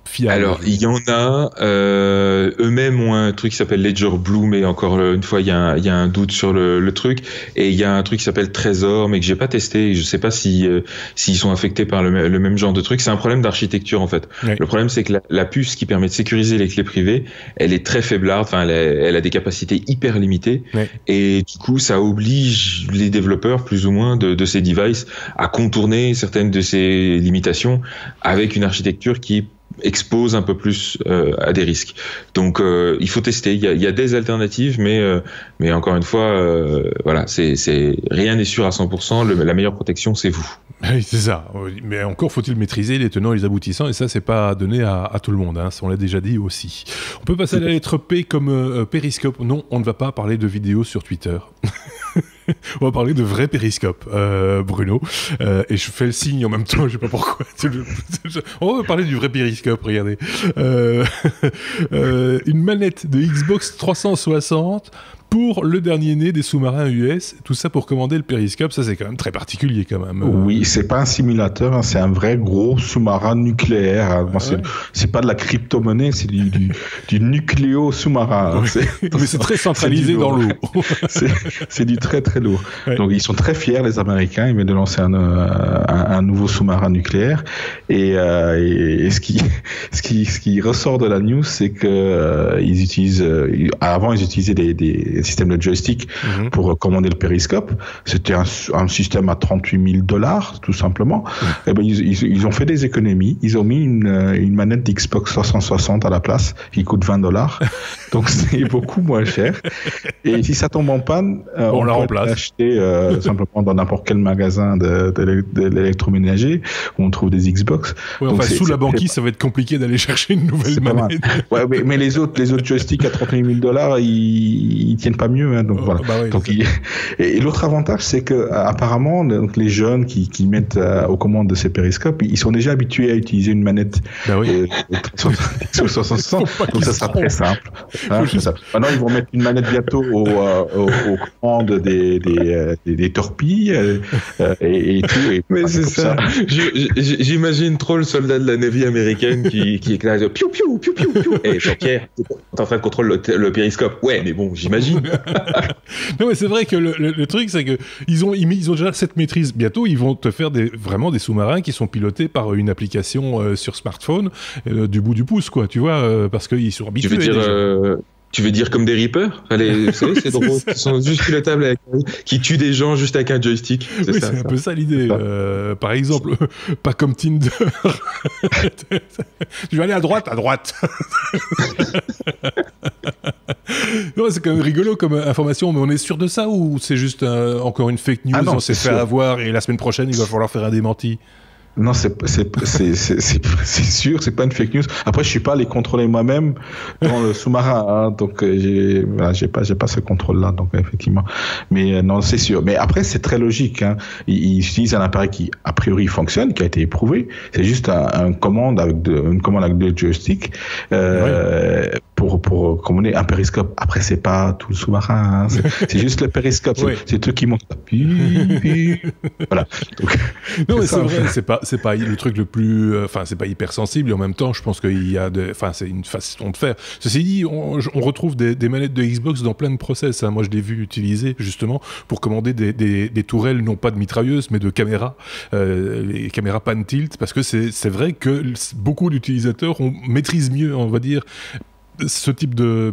fiable? Alors, il y en a. Eux-mêmes ont un truc qui s'appelle Ledger Blue, mais encore une fois, il y a un doute sur le truc. Et il y a un truc qui s'appelle Trésor, mais que j'ai pas testé. Je sais pas s'ils sont affectés par le même genre de truc. C'est un problème d'architecture, en fait. Oui. Le problème, c'est que la puce qui permet de sécuriser les clés privées, elle est très faiblarde. Enfin, elle a des capacités hyper limitées. Oui. Et du coup, ça oblige les développeurs, plus ou moins, de ces devices à contourner certaines de ces limitations avec une architecture qui expose un peu plus à des risques. Donc il faut tester. Il y a des alternatives, mais encore une fois, voilà, rien n'est sûr à 100%. La meilleure protection, c'est vous. Oui, c'est ça. Mais encore faut-il maîtriser les tenants et les aboutissants, et ça, c'est pas donné à tout le monde. Hein. Ça, on l'a déjà dit aussi. On peut passer à la lettre P comme Periscope. Non, on ne va pas parler de vidéos sur Twitter. On va parler de vrai périscope, Bruno. Et je fais le signe en même temps, je sais pas pourquoi. On va parler du vrai périscope, regardez. Une manette de Xbox 360 pour le dernier né des sous-marins US, tout ça pour commander le périscope. Ça, c'est quand même très particulier quand même. Oui, c'est pas un simulateur, hein, c'est un vrai gros sous-marin nucléaire. Hein. Bon, c'est pas de la crypto-monnaie, c'est du nucléo sous-marin. Ouais. Mais c'est très centralisé dans l'eau. C'est du très très lourd. Ouais. Donc ils sont très fiers, les Américains. Ils viennent de lancer un nouveau sous-marin nucléaire. Et ce qui ressort de la news, c'est que ils utilisent. Avant, ils utilisaient des systèmes de joystick pour commander le périscope. C'était un système à $38,000, tout simplement. Et ben ils ont fait des économies. Ils ont mis une manette d'Xbox 360 à la place qui coûte $20. Donc c'est beaucoup moins cher. Et si ça tombe en panne, on la remplace. L'acheter simplement dans n'importe quel magasin de l'électroménager où on trouve des Xbox. Ouais, donc sous la banquise, ça va être compliqué d'aller chercher une nouvelle manette. Ouais, mais les autres joysticks à $38,000, ils tiennent pas mieux. Hein, donc voilà. Bah oui, donc et l'autre avantage, c'est que apparemment, donc les jeunes qui mettent aux commandes de ces périscopes, ils sont déjà habitués à utiliser une manette 360. Donc ça sera très simple. Hein, maintenant, ils vont mettre une manette bientôt aux commandes des torpilles et tout. Mais c'est ça. J'imagine trop le soldat de la Navy américaine qui est là, piou piou piou piou piou. Et Jean-Pierre, t'es en train de contrôler le périscope. Ouais, mais bon, j'imagine. Non, mais c'est vrai que le truc, c'est que ils ont déjà cette maîtrise. Bientôt, ils vont te faire vraiment des sous-marins qui sont pilotés par une application sur smartphone du bout du pouce, quoi. Tu vois, parce qu'ils sont habitués. Tu veux dire comme des Reapers? Vous savez, c'est drôle. Qui sont juste pilotables qui tuent des gens juste avec un joystick. C'est un peu ça l'idée. Par exemple, pas comme Tinder. Tu vas aller à droite. Non, c'est quand même rigolo comme information, mais on est sûr de ça ou c'est juste encore une fake news? On s'est fait avoir et la semaine prochaine il va falloir faire un démenti? Non, c'est sûr, c'est pas une fake news. Après, je suis pas allé contrôler moi-même dans le sous-marin, hein, donc j'ai pas ce contrôle-là, donc effectivement. Mais non, c'est sûr. Mais après, c'est très logique. Hein. Ils utilisent un appareil qui a priori fonctionne, qui a été éprouvé. C'est juste une commande avec deux joysticks pour commander un périscope. Après, c'est pas tout le sous-marin. Hein. C'est juste le périscope. C'est eux qui montent. Voilà. Donc, non, mais c'est vrai. C'est pas le truc le plus, c'est pas hyper sensible et en même temps, je pense qu'il y a c'est une façon de faire. Ceci dit, on retrouve des manettes de Xbox dans plein de process. Hein. Moi, je l'ai vu utiliser justement pour commander des tourelles, non pas de mitrailleuses, mais de caméras, les caméras pan tilt, parce que c'est vrai que beaucoup d'utilisateurs maîtrisent mieux, on va dire, ce type de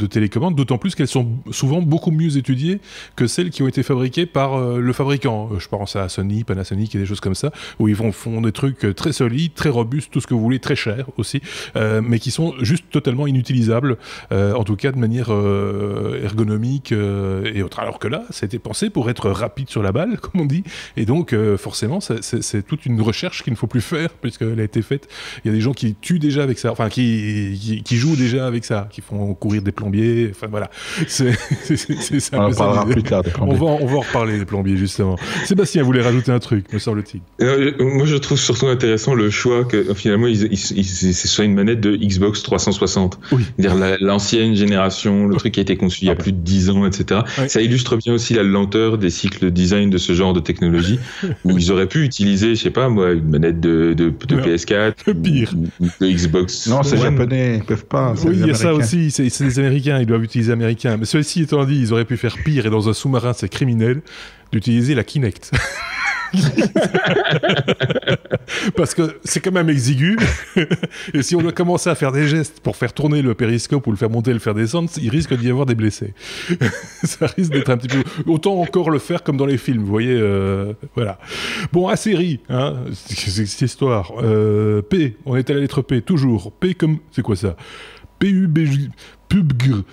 télécommande, d'autant plus qu'elles sont souvent beaucoup mieux étudiées que celles qui ont été fabriquées par le fabricant. Je pense à Sony, Panasonic et des choses comme ça, où ils font des trucs très solides, très robustes, tout ce que vous voulez, très chers aussi, mais qui sont juste totalement inutilisables, en tout cas de manière ergonomique et autre. Alors que là, ça a été pensé pour être rapide sur la balle, comme on dit, et donc forcément, c'est toute une recherche qu'il ne faut plus faire, puisqu'elle a été faite. Il y a des gens qui tuent déjà avec ça, enfin qui jouent déjà avec ça, qui font courir des plombiers, enfin voilà. C'est ça. On en parlera plus tard des plombiers. On va en reparler des plombiers justement. Sébastien voulait rajouter un truc, me semble-t-il. Moi je trouve surtout intéressant le choix que finalement c'est soit une manette de Xbox 360. Oui. C'est-à-dire l'ancienne génération, le truc qui a été conçu il y a plus de 10 ans, etc. Ouais. Ça illustre bien aussi la lenteur des cycles de design de ce genre de technologie, où ils auraient pu utiliser, je sais pas moi, une manette de PS4, le pire. De Xbox. Non, c'est japonais. Ils peuvent pas. Oui, il y a ça aussi. C'est des Américains. Ils doivent utiliser américain. Mais ceci étant dit, ils auraient pu faire pire. Et dans un sous-marin, c'est criminel d'utiliser la Kinect. Parce que c'est quand même exigu. Et si on doit commencer à faire des gestes pour faire tourner le périscope ou le faire monter, le faire descendre, il risque d'y avoir des blessés. Ça risque d'être un petit peu... Autant encore le faire comme dans les films, vous voyez. Voilà. Bon, à série, hein, c'est cette histoire. P, on est à la lettre P, toujours. P comme... C'est quoi ça? PUBG... PUBG...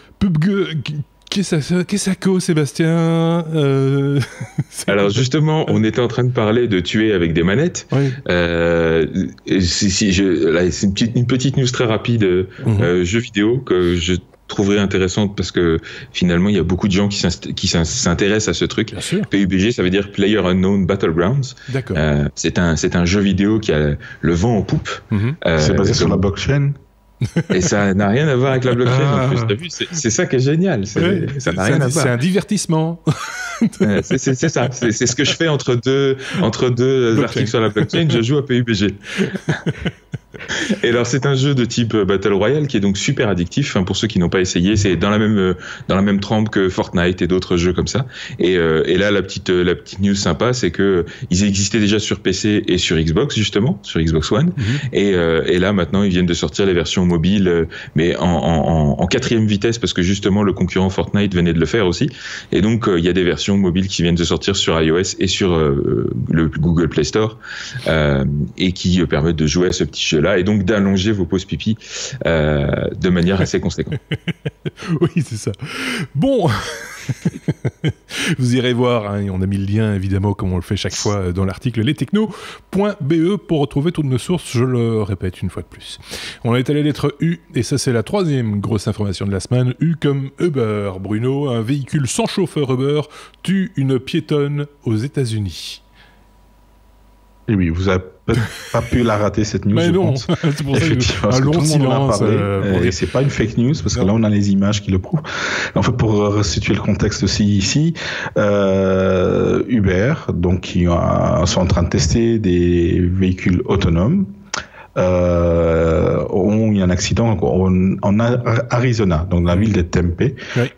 Qu'est-ce que ça cause, Sébastien? Alors justement, on était en train de parler de tuer avec des manettes. Oui. C'est une petite news très rapide, jeu vidéo que je trouverais intéressante parce que finalement il y a beaucoup de gens qui s'intéressent à ce truc. PUBG, ça veut dire Player Unknown Battlegrounds. D'accord. C'est un jeu vidéo qui a le vent en poupe. C'est basé sur la blockchain. Et ça n'a rien à voir avec la blockchain en plus. T'as vu, c'est ça qui est génial. Ça n'a rien à voir. C'est un divertissement. C'est ça. C'est ce que je fais entre deux articles sur la blockchain. Je joue à PUBG. Et alors c'est un jeu de type Battle Royale qui est donc super addictif. Pour ceux qui n'ont pas essayé, c'est dans la même trempe que Fortnite et d'autres jeux comme ça. Et là la petite news sympa, c'est que ils existaient déjà sur PC et sur Xbox justement, sur Xbox One. Et là maintenant ils viennent de sortir les versions mobiles, mais en 4e vitesse parce que justement le concurrent Fortnite venait de le faire aussi. Et donc il y a des versions mobiles qui viennent de sortir sur iOS et sur le Google Play Store et qui permettent de jouer à ce petit jeu-là et donc d'allonger vos pauses pipi de manière assez conséquente. Oui, c'est ça. Bon, vous irez voir, hein, on a mis le lien évidemment comme on le fait chaque fois dans l'article lestechno.be pour retrouver toutes nos sources, je le répète une fois de plus. On est à la lettre U et ça c'est la 3e grosse information de la semaine. U comme Uber. Bruno, un véhicule sans chauffeur Uber tue une piétonne aux États-Unis. Et oui, vous avez pas pu la rater cette news. Mais non, c'est pour ça un long silence. Et c'est pas une fake news parce que là on a les images qui le prouvent. En fait, pour resituer le contexte aussi ici, Uber, donc qui sont en train de tester des véhicules autonomes. Ont eu un accident en Arizona, donc dans la ville de Tempe,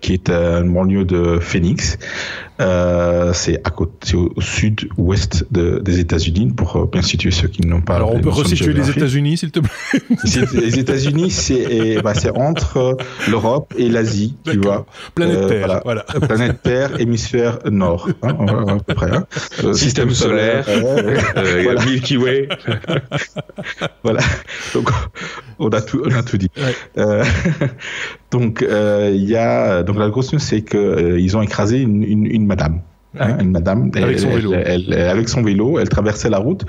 qui est une banlieue de Phoenix. C'est au sud-ouest des États-Unis, pour bien situer ceux qui n'ont pas. Alors on peut resituer les États-Unis, s'il te plaît. Les États-Unis, c'est entre l'Europe et l'Asie, tu vois. Planète Terre, voilà. Planète Terre, hémisphère nord, à peu près. Système solaire, voilà. Milky Way. Voilà. Donc on a tout dit. Ouais. Donc donc la grosse news, c'est que ils ont écrasé une madame. Une madame avec son vélo. Avec son vélo, elle traversait la route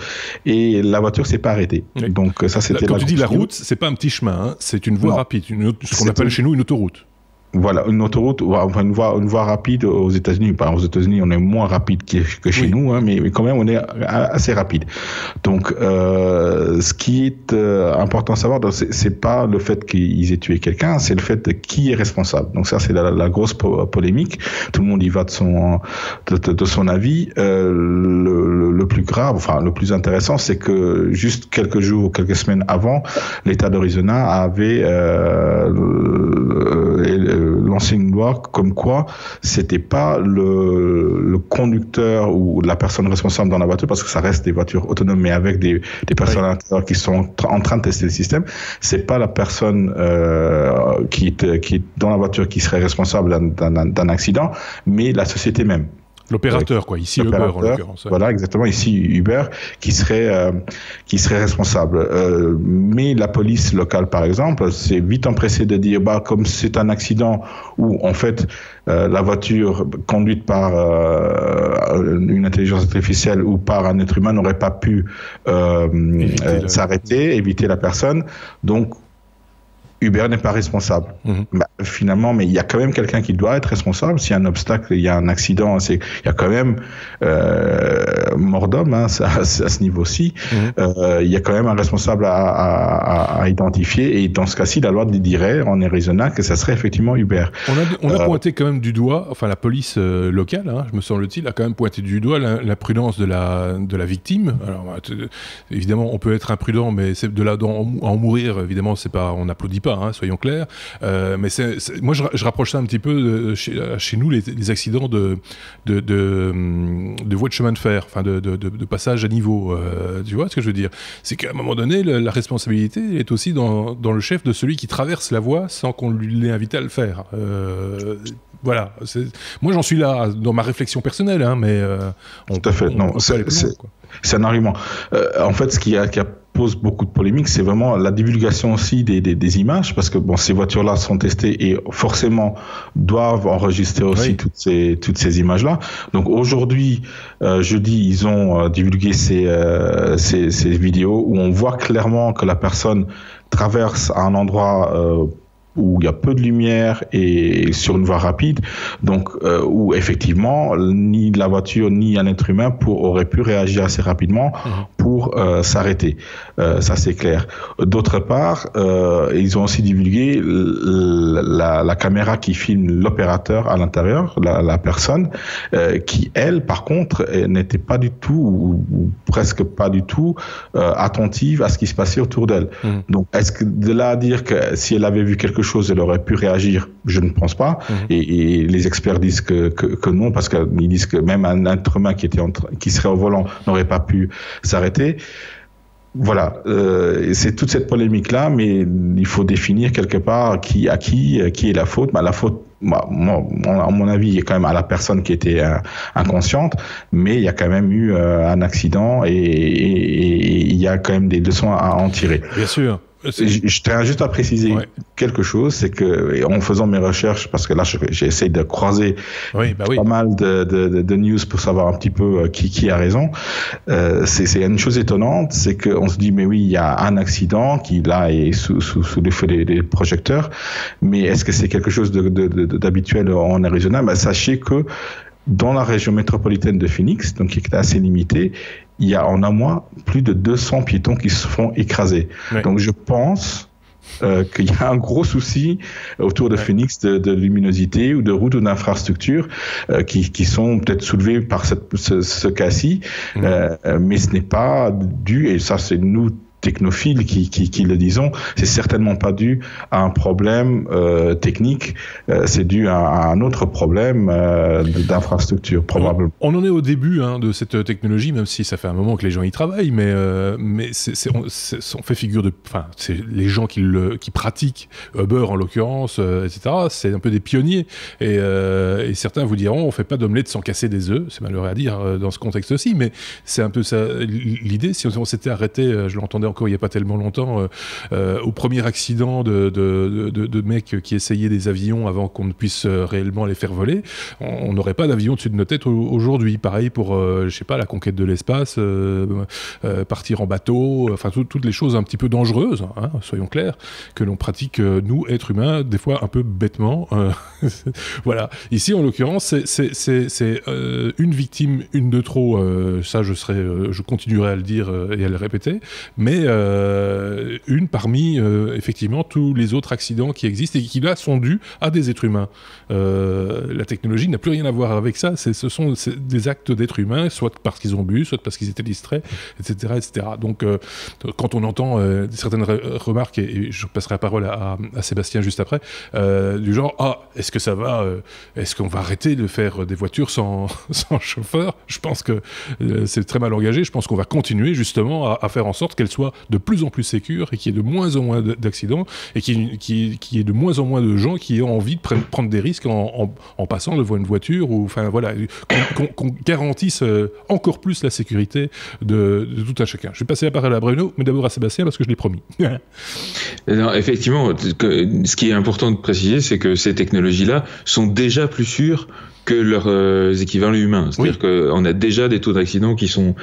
et la voiture s'est pas arrêtée. Oui. Donc ça c'était. Quand tu dis la route, c'est pas un petit chemin, hein, c'est une voie rapide, ce qu'on appelle chez nous une autoroute. Voilà, une autoroute, une voie rapide aux États-Unis. Aux États-Unis, on est moins rapide que chez nous, hein, mais quand même, on est assez rapide. Donc, ce qui est important à savoir, c'est pas le fait qu'ils aient tué quelqu'un, c'est le fait de qui est responsable. Donc ça, c'est la grosse polémique. Tout le monde y va de son avis. Le plus grave, le plus intéressant, c'est que juste quelques semaines avant, l'État d'Arizona avait lancer une loi comme quoi c'était pas le conducteur ou la personne responsable dans la voiture, parce que ça reste des voitures autonomes mais avec des personnes à l'intérieur qui sont en train de tester le système. C'est pas la personne qui est dans la voiture qui serait responsable d'un accident, mais la société même. L'opérateur, ici Uber en l'occurrence. Voilà, exactement, ici Uber qui serait responsable. Mais la police locale, par exemple, s'est vite empressée de dire, comme c'est un accident où en fait la voiture conduite par une intelligence artificielle ou par un être humain n'aurait pas pu s'arrêter, éviter la personne, donc Uber n'est pas responsable. Finalement, mais il y a quand même quelqu'un qui doit être responsable. S'il y a un obstacle, il y a un accident, il y a quand même mort d'homme à ce niveau-ci. Il y a quand même un responsable à identifier. Et dans ce cas-ci, la loi dirait en Arizona que ça serait effectivement Uber. On a pointé quand même du doigt, la police locale, me semble-t-il, a quand même pointé du doigt l'imprudence de la victime. Alors, évidemment, on peut être imprudent, mais c'est de là à en mourir, évidemment, c'est pas, on n'applaudit pas. Soyons clairs, mais moi je rapproche ça un petit peu chez nous les accidents de voies de chemin de fer, de passage à niveau. Tu vois ce que je veux dire? C'est qu'à un moment donné, la responsabilité est aussi dans le chef de celui qui traverse la voie sans qu'on lui l'ait invité à le faire. Voilà. Moi j'en suis là dans ma réflexion personnelle, mais tout à fait. C'est un argument. En fait, ce qui pose beaucoup de polémiques, c'est vraiment la divulgation aussi des images, parce que ces voitures-là sont testées et forcément doivent enregistrer aussi toutes ces images-là. Donc aujourd'hui, jeudi, ils ont divulgué ces vidéos où on voit clairement que la personne traverse à un endroit où il y a peu de lumière et sur une voie rapide, donc où effectivement ni la voiture ni un être humain aurait pu réagir assez rapidement pour s'arrêter. Ça c'est clair. D'autre part, ils ont aussi divulgué la caméra qui filme l'opérateur à l'intérieur, la personne, qui elle par contre n'était pas du tout ou presque pas du tout attentive à ce qui se passait autour d'elle. Donc est-ce que de là à dire que si elle avait vu quelque chose, elle aurait pu réagir? Je ne pense pas. Et les experts disent que non, parce qu'ils disent que même un être humain qui serait au volant n'aurait pas pu s'arrêter. Voilà, c'est toute cette polémique-là, mais il faut définir quelque part qui est la faute. La faute, à mon avis, il est quand même à la personne qui était inconsciente, mais il y a quand même eu un accident et il y a quand même des leçons à en tirer. Bien sûr. Je tiens juste à préciser quelque chose, c'est que en faisant mes recherches, parce que là j'essaie de croiser pas mal de news pour savoir un petit peu qui a raison, c'est une chose étonnante, c'est qu'on se dit mais oui, il y a un accident qui là est sous le feu des projecteurs, mais est-ce que c'est quelque chose d'habituel en Arizona? Sachez que dans la région métropolitaine de Phoenix, donc qui est assez limitée, il y a en un mois plus de 200 piétons qui se font écraser. Donc je pense qu'il y a un gros souci autour de Phoenix de luminosité ou de routes ou d'infrastructures qui sont peut-être soulevées par ce cas-ci, mais ce n'est pas dû, et ça c'est nous technophiles qui le disons, c'est certainement pas dû à un problème technique, c'est dû à un autre problème d'infrastructure probablement. On en est au début de cette technologie, même si ça fait un moment que les gens y travaillent, mais on fait figure de, enfin c'est les gens qui pratiquent Uber en l'occurrence, etc. C'est un peu des pionniers et certains vous diront on fait pas d'omelette sans casser des œufs, c'est malheureux à dire dans ce contexte-ci, mais c'est un peu ça l'idée. Si on s'était arrêté, je l'entendais encore il n'y a pas tellement longtemps, au premier accident de mecs qui essayaient des avions avant qu'on ne puisse réellement les faire voler, on n'aurait pas d'avion au-dessus de nos têtes aujourd'hui. Pareil pour, je sais pas, la conquête de l'espace, partir en bateau, enfin toutes les choses un petit peu dangereuses, soyons clairs, que l'on pratique, nous, êtres humains, des fois un peu bêtement. Voilà. Ici, en l'occurrence, c'est une victime, une de trop. Ça, je continuerai à le dire et à le répéter, mais une parmi effectivement tous les autres accidents qui existent et qui là sont dus à des êtres humains. La technologie n'a plus rien à voir avec ça, ce sont des actes d'êtres humains, soit parce qu'ils ont bu, soit parce qu'ils étaient distraits, etc. etc. Donc quand on entend certaines remarques, et je passerai la parole à Sébastien juste après, du genre est-ce que ça va, est-ce qu'on va arrêter de faire des voitures sans chauffeur? Je pense que c'est très mal engagé, je pense qu'on va continuer justement à faire en sorte qu'elles soient de plus en plus sécures et qu'il y ait de moins en moins d'accidents et qu'il y ait de moins en moins de gens qui ont envie de prendre des risques en passant devant une voiture, ou enfin voilà, qu'on garantisse encore plus la sécurité de tout un chacun. Je vais passer la parole à Bruno, mais d'abord à Sébastien parce que je l'ai promis. Non, effectivement, ce qui est important de préciser, c'est que ces technologies-là sont déjà plus sûres que leurs équivalents humains. C'est-à-dire qu'on a déjà des taux d'accidents qui sont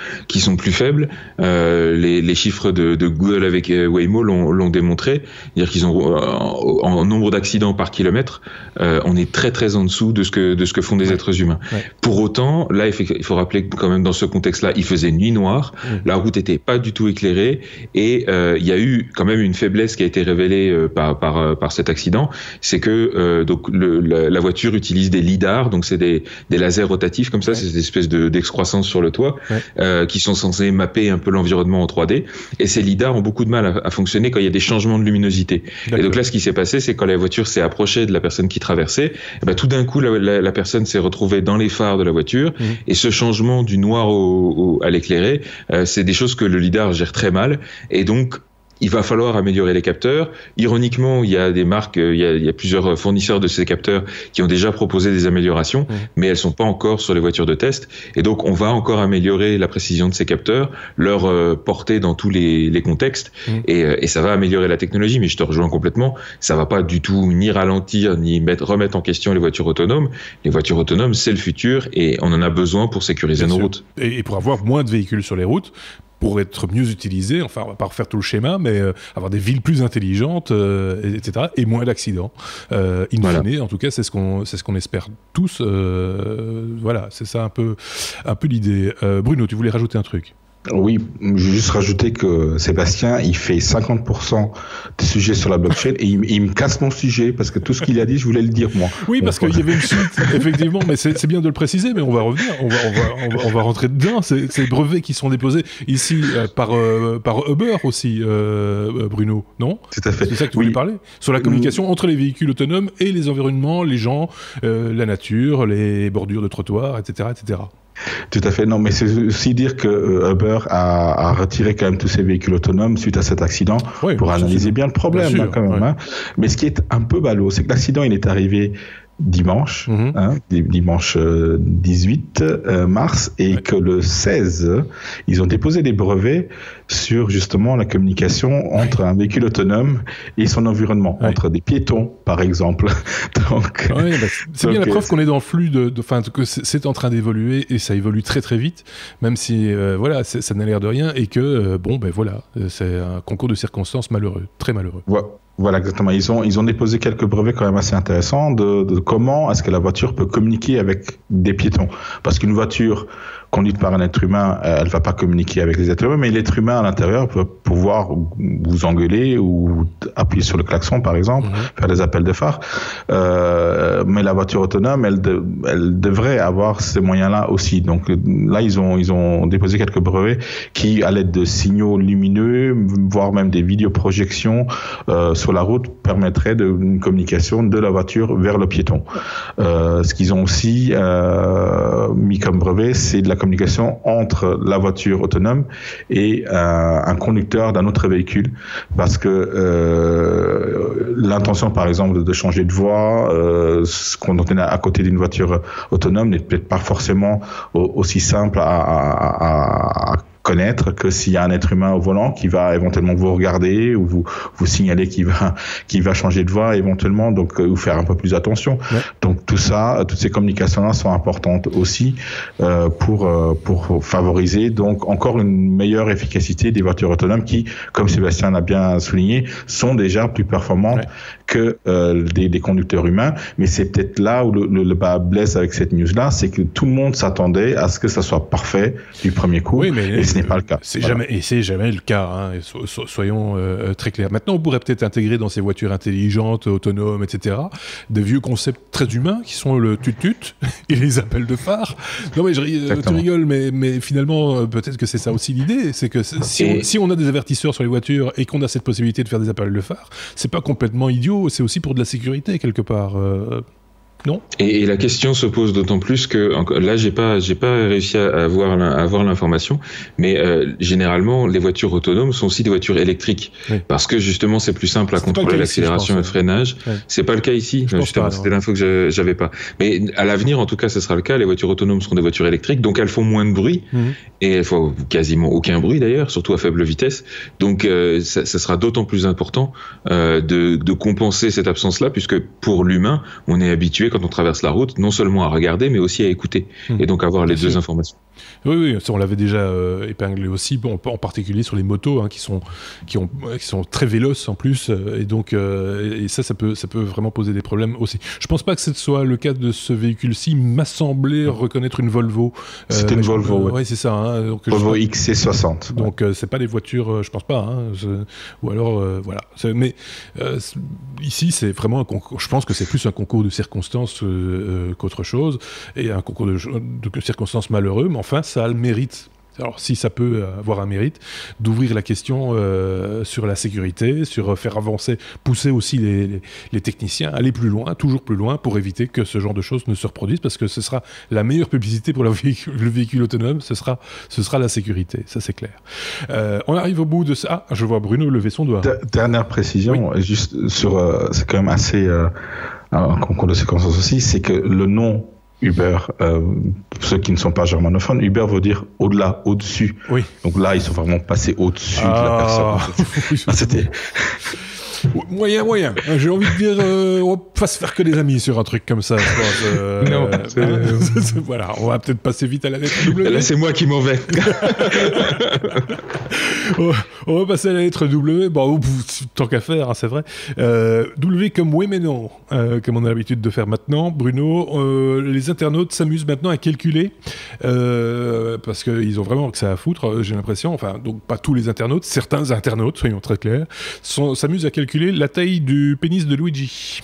plus faibles. Les chiffres de Google avec Waymo l'ont démontré. C'est-à-dire qu'ils ont en nombre d'accidents par kilomètre, on est très très en dessous de ce que font des êtres humains. Pour autant, là, il faut rappeler que quand même dans ce contexte-là, il faisait nuit noire, la route était pas du tout éclairée, et il y a eu quand même une faiblesse qui a été révélée par cet accident, c'est que donc la voiture utilise des lidars, donc c'est des lasers rotatifs comme ça, c'est des espèces d'excroissance sur le toit qui sont censés mapper un peu l'environnement en 3D, et ces lidars ont beaucoup de mal à fonctionner quand il y a des changements de luminosité. Et donc là, ce qui s'est passé, c'est quand la voiture s'est approchée de la personne qui traversait, tout d'un coup la personne s'est retrouvée dans les phares de la voiture, et ce changement du noir à l'éclairé, c'est des choses que le lidar gère très mal, et donc il va falloir améliorer les capteurs. Ironiquement, il y a des marques, il y a plusieurs fournisseurs de ces capteurs qui ont déjà proposé des améliorations, mais elles sont pas encore sur les voitures de test. Et donc, on va encore améliorer la précision de ces capteurs, leur portée dans tous les contextes, et ça va améliorer la technologie. Mais je te rejoins complètement, ça va pas du tout ni ralentir, ni remettre en question les voitures autonomes. Les voitures autonomes, c'est le futur, et on en a besoin pour sécuriser nos routes. Et pour avoir moins de véhicules sur les routes, pour être mieux utilisés. Enfin, on va pas refaire tout le schéma, mais avoir des villes plus intelligentes, etc., et moins d'accidents. In fine, en tout cas, c'est ce qu'on espère tous. Voilà, c'est ça un peu l'idée. Bruno, tu voulais rajouter un truc? Oui, je vais juste rajouter que Sébastien, il fait 50% des sujets sur la blockchain et il me casse mon sujet parce que tout ce qu'il a dit, je voulais le dire moi. Oui, parce qu'il y avait une suite, effectivement, mais c'est bien de le préciser, mais on va revenir, on va rentrer dedans. Ces brevets qui sont déposés ici par Uber aussi, Bruno, non? Tout à fait. C'est ça que tu voulais parler? Sur la communication entre les véhicules autonomes et les environnements, les gens, la nature, les bordures de trottoirs, etc., etc. Tout à fait. Non, mais c'est aussi dire que Uber a retiré quand même tous ses véhicules autonomes suite à cet accident pour analyser bien le problème, bien sûr, quand même. Ouais. Hein. Mais ce qui est un peu ballot, c'est que l'accident, il est arrivé dimanche, dimanche 18 mars, et que le 16, ils ont déposé des brevets sur justement la communication entre un véhicule autonome et son environnement, entre des piétons, par exemple. Donc, c'est bien la preuve qu'on est dans le flux que c'est en train d'évoluer et ça évolue très très vite, même si ça n'a l'air de rien et que c'est un concours de circonstances malheureux, très malheureux. Voilà, exactement. Ils ont déposé quelques brevets quand même assez intéressants de comment est-ce que la voiture peut communiquer avec des piétons. Parce qu'une voiture conduite par un être humain, elle va pas communiquer avec les êtres humains, mais l'être humain à l'intérieur peut pouvoir vous engueuler ou appuyer sur le klaxon, par exemple, faire des appels de phare. Mais la voiture autonome, elle devrait avoir ces moyens-là aussi. Donc là, ils ont déposé quelques brevets qui, à l'aide de signaux lumineux, voire même des vidéoprojections sur la route, permettraient une communication de la voiture vers le piéton. Ce qu'ils ont aussi mis comme brevet, c'est de la communication entre la voiture autonome et un conducteur d'un autre véhicule, parce que l'intention, par exemple, de changer de voie, quand on est à côté d'une voiture autonome, n'est peut-être pas forcément aussi simple à connaître que s'il y a un être humain au volant qui va éventuellement vous regarder ou vous signaler qu'il va changer de voie éventuellement, donc vous faire un peu plus attention. Donc toutes ces communications-là sont importantes aussi pour favoriser donc encore une meilleure efficacité des voitures autonomes qui, comme Sébastien l'a bien souligné, sont déjà plus performantes que des conducteurs humains. Mais c'est peut-être là où le bas blesse avec cette news-là, c'est que tout le monde s'attendait à ce que ça soit parfait du premier coup. Oui, mais ce n'est pas le cas. C'est jamais le cas, hein. Soyons très clairs. Maintenant, on pourrait peut-être intégrer dans ces voitures intelligentes, autonomes, etc., des vieux concepts très humains qui sont le tut-tut et les appels de phare. Non mais tu rigoles, mais finalement, peut-être que c'est ça aussi l'idée, c'est que si on a des avertisseurs sur les voitures et qu'on a cette possibilité de faire des appels de phare, c'est pas complètement idiot, c'est aussi pour de la sécurité quelque part. Non. Et la question se pose d'autant plus que là j'ai pas réussi à avoir l'information, mais généralement les voitures autonomes sont aussi des voitures électriques, parce que justement c'est plus simple à contrôler l'accélération et le freinage. C'est pas le cas ici. Justement, c'était l'info que j'avais pas. Mais à l'avenir, en tout cas, ce sera le cas. Les voitures autonomes seront des voitures électriques, donc elles font moins de bruit et elles font quasiment aucun bruit d'ailleurs, surtout à faible vitesse. Donc ça sera d'autant plus important de compenser cette absence-là, puisque pour l'humain, on est habitué quand on traverse la route, non seulement à regarder, mais aussi à écouter, et donc avoir les deux informations. Oui, ça, on l'avait déjà épinglé aussi, en particulier sur les motos, hein, qui sont très véloces en plus, et donc et ça peut vraiment poser des problèmes aussi. Je pense pas que ce soit le cas de ce véhicule-ci. Il m'a semblé reconnaître une Volvo. C'était une Volvo. Oui, c'est ça. Hein, donc, Volvo XC60. Donc c'est pas des voitures, je pense pas. Hein, ou alors voilà. Mais ici, c'est vraiment un concours. Je pense que c'est plus un concours de circonstances qu'autre chose, et un concours de circonstances malheureux, mais enfin ça a le mérite, alors si ça peut avoir un mérite, d'ouvrir la question sur la sécurité, sur faire avancer, pousser aussi les techniciens, aller plus loin, toujours plus loin, pour éviter que ce genre de choses ne se reproduisent, parce que ce sera la meilleure publicité pour le véhicule autonome, ce sera la sécurité, ça c'est clair. On arrive au bout de ça. Ah, je vois Bruno lever son doigt. Dernière précision, juste sur, c'est quand même assez un concours de circonstances aussi, c'est que le nom Uber, ceux qui ne sont pas germanophones, Uber veut dire au-delà, au-dessus. Oui. Donc là, ils sont vraiment passés au-dessus de la personne. C'était... Moyen. J'ai envie de dire, on va pas se faire que des amis sur un truc comme ça, je pense. Non. Voilà, on va peut-être passer vite à la lettre W. Là, c'est moi qui m'en vais. On va passer à la lettre W. Bon, tant qu'à faire, hein, c'est vrai. W comme oui mais non, comme on a l'habitude de faire maintenant. Bruno, les internautes s'amusent maintenant à calculer, parce qu'ils ont vraiment que ça à foutre, j'ai l'impression. Enfin, donc pas tous les internautes, certains internautes, soyons très clairs, s'amusent à calculer la taille du pénis de Luigi.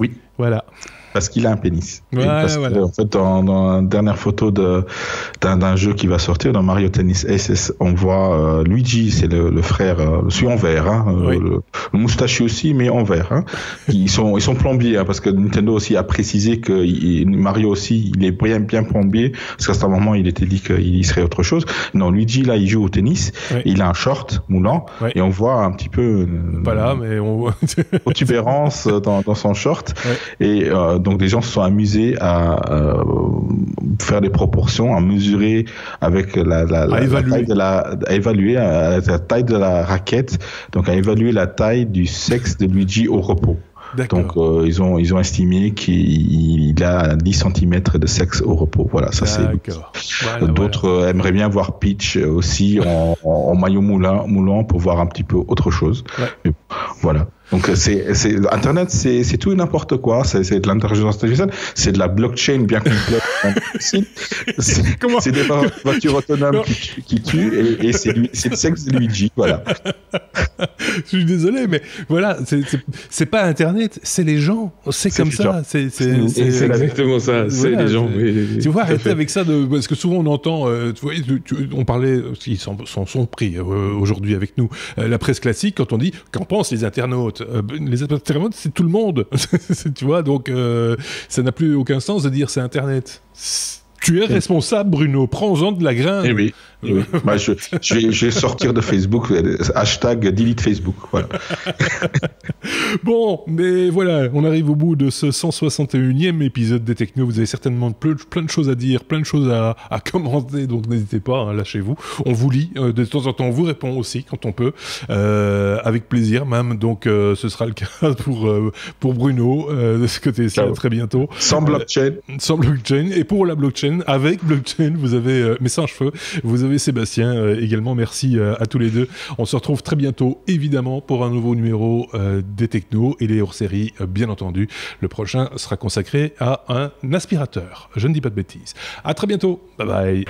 Oui. Voilà. Parce qu'il a un pénis. Voilà. En fait, dans la dernière photo d'un jeu qui va sortir, dans Mario Tennis Aces, on voit Luigi, c'est le frère, celui en vert, hein, oui. le moustachu aussi, mais en vert. Hein. Ils sont plombiers, hein, parce que Nintendo aussi a précisé que Mario aussi, il est bien plombier, parce qu'à ce moment, il était dit qu'il serait autre chose. Non, Luigi, là, il joue au tennis, oui. Il a un short moulant, oui. Et on voit un petit peu mais on voit protubérance dans son short, oui. Et donc des gens se sont amusés à faire des proportions, à mesurer avec la taille de la raquette, donc à évaluer la taille du sexe de Luigi au repos. D'accord. Donc ils ont estimé qu'il a 10 cm de sexe au repos. Voilà, ça c'est. Voilà, d'autres aimeraient bien voir Peach aussi en maillot moulant pour voir un petit peu autre chose. Ouais. Mais voilà. Donc Internet, c'est tout et n'importe quoi. C'est de l'intelligence artificielle, c'est de la blockchain bien complète. C'est des voitures autonomes qui tuent et c'est le sexe de Luigi. Voilà. Je suis désolé, mais voilà, c'est pas Internet, c'est les gens. C'est comme ça. C'est exactement ça. C'est les gens. Tu vois, arrêtez avec ça parce que souvent on entend. On parlait, ils sont pris aujourd'hui avec nous. La presse classique, quand on dit qu'en pensent les internautes. Les internautes, c'est tout le monde. Tu vois, donc ça n'a plus aucun sens de dire c'est Internet. Tu es responsable, Bruno. Prends-en de la graine. Eh oui. Bah, je vais sortir de Facebook. Hashtag delete Facebook. Voilà. Bon, mais voilà, on arrive au bout de ce 161e épisode des Techno. Vous avez certainement plein de choses à dire, plein de choses à commenter, donc n'hésitez pas, hein, lâchez-vous. On vous lit, de temps en temps, on vous répond aussi quand on peut, avec plaisir même. Donc ce sera le cas pour Bruno de ce côté-ci, à très bientôt. Sans blockchain. Sans blockchain. Et pour la blockchain, avec blockchain, vous avez mais sans cheveux, vous avez Sébastien également. Merci à tous les deux. On se retrouve très bientôt, évidemment, pour un nouveau numéro des Techno et les hors-séries, bien entendu. Le prochain sera consacré à un aspirateur. Je ne dis pas de bêtises. À très bientôt. Bye bye.